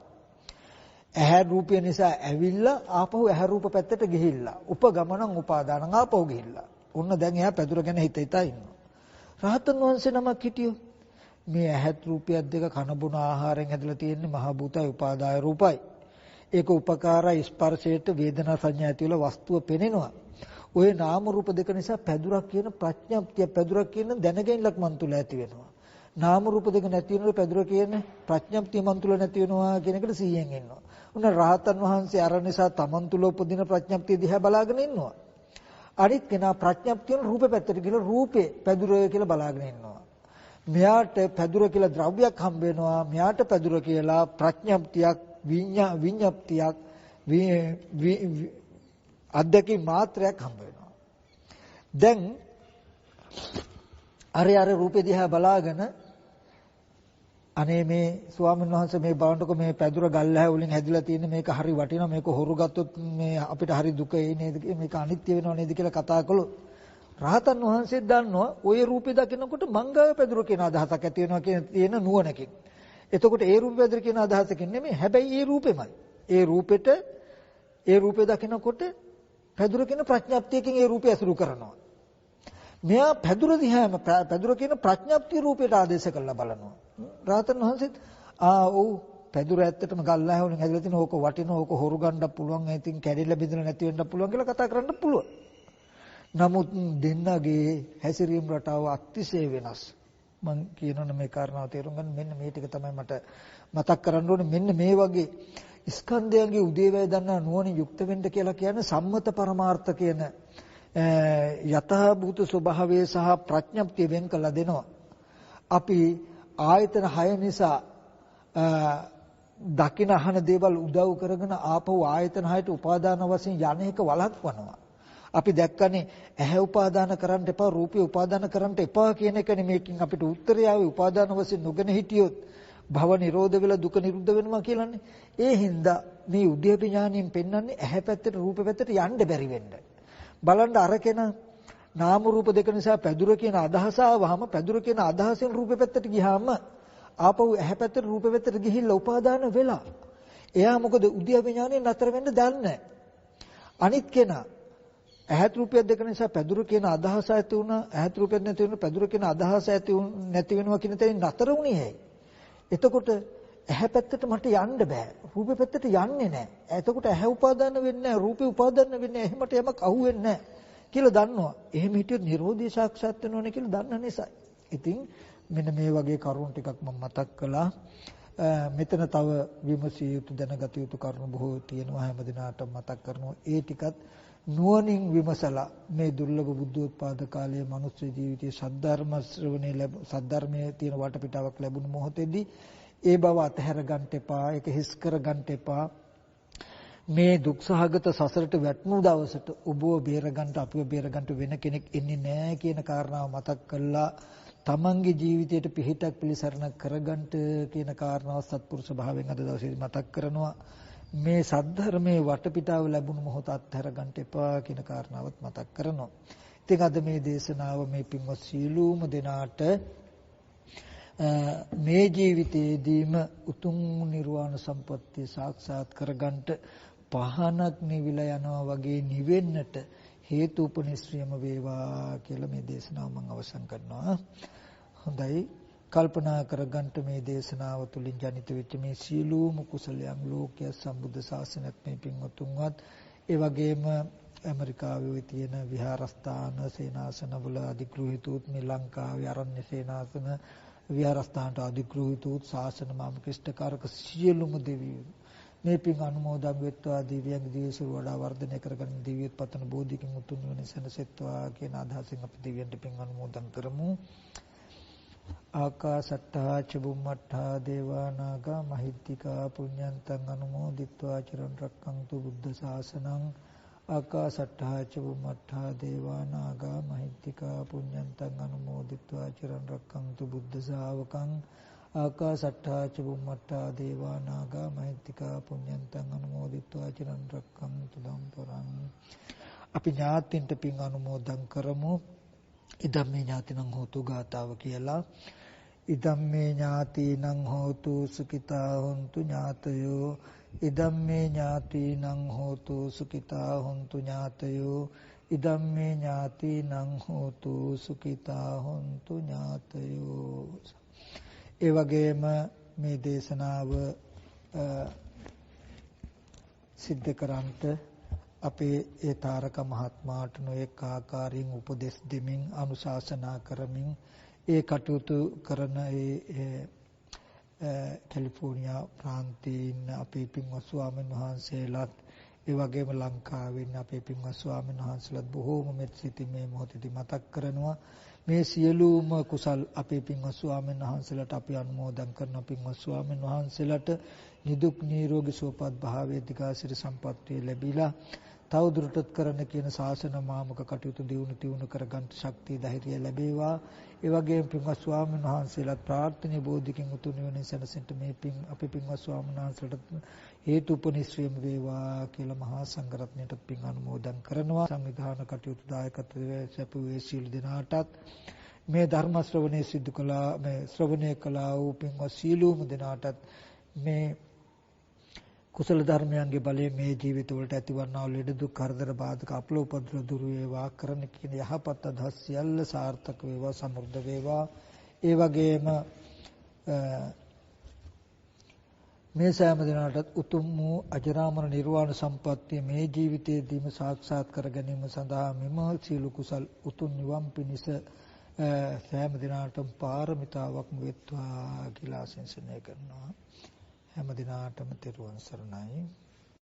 ඇහැ රූපය නිසා ඇවිල්ලා ආපහු ඇහැ රූප පැත්තට ගිහිල්ලා උපගමනං උපාදානං ආපහු ගිහිල්ලා. ඔන්න දැන් එයා පැදුර ගැන හිතා ඉන්නවා. රහතන් වහන්සේ නමක් හිටියෝ මේ ඇහත් රූපයත් දෙක කන බොන ආහාරයෙන් හැදලා තියෙන්නේ මහ භූතයි උපාදාය රූපයි. ඒක උපකාරයි ස්පර්ශයට වේදනා සංඥා ඇති වෙලා වස්තුව පෙනෙනවා. ওই නාම රූප දෙක නිසා පැදුරක් කියන ප්‍රඥප්තිය පැදුරක් කියන දැනගැනීමක් මන් තුල ඇති වෙනවා. නාම රූප දෙක නැති වෙනකොට පැදුර කියන ප්‍රඥප්තිය මන් තුල නැති වෙනවා කියන එකට 100න් ඉන්නවා. උන රහතන් වහන්සේ අර නිසා තමන් තුල උපදින ප්‍රඥප්තිය දිහා බලාගෙන ඉන්නවා. අනිත් කෙනා ප්‍රඥප්තිය රූපේ පැත්තට ගිහලා රූපේ පැදුර කියලා බලාගෙන ඉන්නවා. මෙයාට පැදුර කියලා ද්‍රව්‍යයක් හම්බ වෙනවා. මෙයාට පැදුර කියලා ප්‍රඥප්තියක් විඤ්ඤාප්තියක් අධ්‍යක්ෂ මාත්‍රයක් හම්බ වෙනවා. දැන් අර රූපේ දිහා බලාගෙන අනේ මේ ස්වාමීන් වහන්සේ මේ බලන්නකො මේ පැදුර ගල්හැ වලින් හැදිලා තියෙන මේක හරි වටිනවා මේක හොරු ගත්තොත් මේ අපිට හරි දුක එයි නේද මේක අනිත්‍ය වෙනව නේද කියලා කතා කළොත් රහතන් වහන්සේ දන්නවා ওই රූපේ දකිනකොට මංගාව පැදුර කියන අදහසක් ඇති වෙනවා කියන තියෙන නුවණකින්. එතකොට ඒ රූපේ පැදුර කියන අදහසකින් නෙමෙයි හැබැයි ඒ රූපෙමයි. ඒ රූපේ දකිනකොට පැදුර කියන ප්‍රඥාප්තියකින් ඒ රූපය අසුරු කරනවා. මෙයා පැදුර දිහාම පැදුර කියන ප්‍රඥාප්තිය රූපයට ආදේශ කරලා බලනවා. රහතන් වහන්සේත් ඔව් පැදුර ඇත්තටම ගල්ලා වලින් හැදලා තියෙන ඕක වටිනවා ඕක හොරු ගන්නත් පුළුවන් ඒ ඉතින් කැඩිලා බිඳලා නැති වෙන්නත් පුළුවන් කියලා කතා කරන්න පුළුවන්. නමුත් දෙන්නගේ හැසිරීම රටාව අතිශය වෙනස්. මම කියනවනේ මේ කාරණාව තේරුම් ගන්න මෙන්න මේ ටික තමයි මට මතක් කරන්න ඕනේ මෙන්න මේ වගේ ස්කන්ධයන්ගේ උදේවැය දන්නා නුවණින් යුක්ත වෙන්න කියලා කියන්නේ සම්මත පරමාර්ථ කියන යථාභූත ස්වභාවය සහ ප්‍රඥප්තිය වෙන් කළා දෙනවා. අපි ආයතන 6 නිසා දකින අහන දේවල් උදව් කරගෙන ආපහු ආයතන 6ට උපාදාන වශයෙන් යන එක වළක්වනවා. අපි දැක්කනේ ඇහැ උපාදාන කරන්න එපා රූපේ උපාදාන කරන්න එපා කියන එකනේ මේකෙන් අපිට උත්තරය ආවේ උපාදාන වශයෙන් නොගෙන හිටියොත් භව නිරෝධ වෙලා දුක නිරුද්ධ වෙනවා කියලානේ. ඒ හින්දා මේ උද්‍යප ඥාණයෙන් පෙන්වන්නේ ඇහැ පැත්තට රූප පැත්තට යන්න බැරි වෙන්න. බලන්න අරකෙන නාම රූප දෙක නිසා පැදුර කියන අදහස ආවහම පැදුර කියන අදහසෙන් රූප පැත්තට ගියාම ආපහු ඇහැ පැත්තට රූප පැත්තට ගිහිල්ලා උපාදාන වෙලා. එයා මොකද උද්‍යප ඥාණයෙන් නතර වෙන්න දන්නේ. අනිත් කෙනා ඇහත් රූපය දෙක නිසා පැදුර කියන අදහස ඇති වුණා ඇහත් රූපය නැති වෙන පැදුර කියන අදහස නැති වෙනවා කියන තැනින් නතර වුණේ ඇයි? එතකොට ඇහැ පැත්තට මට යන්න බෑ රූපේ පැත්තට යන්නේ නැහැ. එතකොට ඇහැ උපාදාන වෙන්නේ නැහැ රූපේ උපාදාන වෙන්නේ නැහැ. එහෙමට යමක් අහුවෙන්නේ නැහැ කියලා දන්නවා. එහෙම හිටියොත් නිරෝධය සාක්ෂාත් වෙනවනේ කියලා දන්න නිසා. ඉතින් මෙන්න මේ වගේ කරුණු ටිකක් මම මතක් කළා. මෙතන තව විමසිය යුතු දැනගත යුතු කරුණු බොහෝ තියෙනවා හැමදිනාටම මතක් කරනවා. ඒ ටිකත් නුවණින් විමසලා මේ දුර්ලභ බුද්ධෝත්පාද කාලයේ මනුස්ස ජීවිතයේ සද්ධර්ම ශ්‍රවණේ සද්ධර්මයේ තියෙන වටපිටාවක් ලැබුණු මොහොතේදී ඒ බව අතහැර ගන්න එපා ඒක හිස් කර ගන්න එපා මේ දුක්සහගත සසරට වැටුණු දවසට ඔබව බේර ගන්න අපිව බේර ගන්න වෙන කෙනෙක් ඉන්නේ නැහැ කියන කාරණාව මතක් කළා තමන්ගේ ජීවිතයට පිහිටක් පිළිසරණ කරගන්න කියන කාරණාව සත්පුරුෂ භාවයෙන් අද දවසේ මතක් කරනවා මේ සද්ධර්මයේ වටපිටාව ලැබුණු මොහොත අත්හැර ගන්න එපා කියන කාරණාවත් මතක් කරනවා. ඉතින් අද මේ දේශනාව මේ පින්වත් සීලූම දෙනාට මේ ජීවිතයේදීම උතුම් නිර්වාණ සම්පත්තිය සාක්ෂාත් කරගන්නට පහනක් නිවිලා යනවා වගේ නිවෙන්නට හේතු උපනිශ්‍රියම වේවා කියලා මේ දේශනාව මම අවසන් කරනවා. හොඳයි. කල්පනා කරගන්න මේ දේශනාව තුළින් ජනිත වෙච්ච මේ සීලූම කුසලයන් ලෝකයේ සම්බුද්ධ ශාසනයත් මේ පින්වතුන්වත් ඒ වගේම ඇමරිකාවේ තියෙන විහාරස්ථාන සේනාසනවල අධිග්‍රහිතූත් මේ ලංකාවේ අරණ්‍ය සේනාසන විහාරස්ථානට අධිග්‍රහිතූත් ශාසන මාම ක්‍රිෂ්ඨකාරක සියලුම දෙවියන් මේ පින් අනුමෝදන් වෙත්වා දිව්‍යංග දිවසුර වඩා වර්ධනය කරගෙන දිව්‍යත් පතන බෝධිකින් උතුම් නිවන සැනසෙත්වා කියන අදහසින් අපි දිව්‍යන්ට පින් අනුමෝදන් කරමු. ආකාසට්ටා චුම්මට්ටා දේවා නාග මහිත්‍තිකා පුඤ්ඤන්තං අනුමෝදිත්වා චිරන් රැක්කන්තු බුද්ධ ශාසනං. ආකාසට්ටා චුම්මට්ටා දේවා නාග මහිත්‍තිකා පුඤ්ඤන්තං අනුමෝදිත්වා චිරන් රැක්කන්තු බුද්ධ ශාවකං. ආකාසට්ටා චුම්මට්ටා දේවා නාග මහිත්‍තිකා පුඤ්ඤන්තං අනුමෝදිත්වා චිරන් රැක්කන්තු දම්පරං. අපි ඥාතින්ට පින් අනුමෝදන් කරමු. ඉදම්මේ ඥාතිනං හෝතු ගාතාව කියලා. ඉදම්මේ ඥාතිනං හෝතු සුඛිතා හොන්තු ඥාතයෝ. ඉදම්මේ ඥාතිනං හෝතු සුඛිතා හොන්තු ඥාතයෝ. ඉදම්මේ ඥාතිනං හෝතු සුඛිතා හොන්තු ඥාතයෝ. ඒ වගේම මේ දේශනාව සිද්ධ කරන්ට අපේ ඒ තාරක මහත්මයාට නොඑක ආකාරයෙන් උපදෙස් දෙමින් අනුශාසනා කරමින් ඒ කටයුතු කරන කැලිෆෝනියා ප්‍රාන්තයේ ඉන්න අපේ පින්වත් ස්වාමීන් වහන්සේලාත් ඒ වගේම ලංකාවේ ඉන්න අපේ පින්වත් ස්වාමීන් වහන්සේලාත් බොහෝම මෙත් සිතින් මේ මොහොතේදී මතක් කරනවා. මේ සියලුම කුසල් අපේ පින්වත් ස්වාමීන් වහන්සේලාට අපි අනුමෝදන් කරන පින්වත් ස්වාමීන් වහන්සේලාට නිදුක් නිරෝගී සුවපත් භාවයේ දිගාසිරි සම්පත්තිය ලැබිලා තව දුරටත් කරන්න කියන ශාසන මාමක කටයුතු දියුණු තියුණු කරගන්න ශක්තිය ධෛර්යය ලැබේවා. ඒ වගේම පින්වත් ස්වාමීන් වහන්සේලාත් ප්‍රාර්ථනීය බෝධිකින් උතුම් නිවනින් සැනසෙන්න මේ පින් අපේ පින්වත් ස්වාමීන් වහන්සේලාට හේතු උපනිශ්‍රේම වේවා කියලා මහා සංඝරත්නයට පින් අනුමෝදන් කරනවා. සංවිධාන කටයුතු දායකත්වයේ සැපුවේ සීල දිනාටත් මේ ධර්ම ශ්‍රවණය සිදු කළා මේ ශ්‍රවණය කළා වූ පින්වත් සීලූම දිනාටත් මේ කුසල ධර්මයන්ගේ බලයෙන් මේ ජීවිතවලට ඇතිවන්නා වූ ලෙඩ දුක් කරදර බාධක අපලෝපද්‍ර දුරු වේවා කරන කියන යහපත් අදහස් සියල්ල සාර්ථක වේවා සමෘද්ධ වේවා. ඒ වගේම මේ සෑම දිනකටත් උතුම් වූ අජරාමර නිර්වාණ සම්පත්තිය මේ ජීවිතයේදීම සාක්ෂාත් කර ගැනීම සඳහා මෙම සීල කුසල් උතුම් නිවන් පිණිස සෑම දිනකටම පාරමිතාවක් වෙත්වා කියලා ආශිර්වාද කරනවා. හැම දිනාටම තෙරුවන් සරණයි.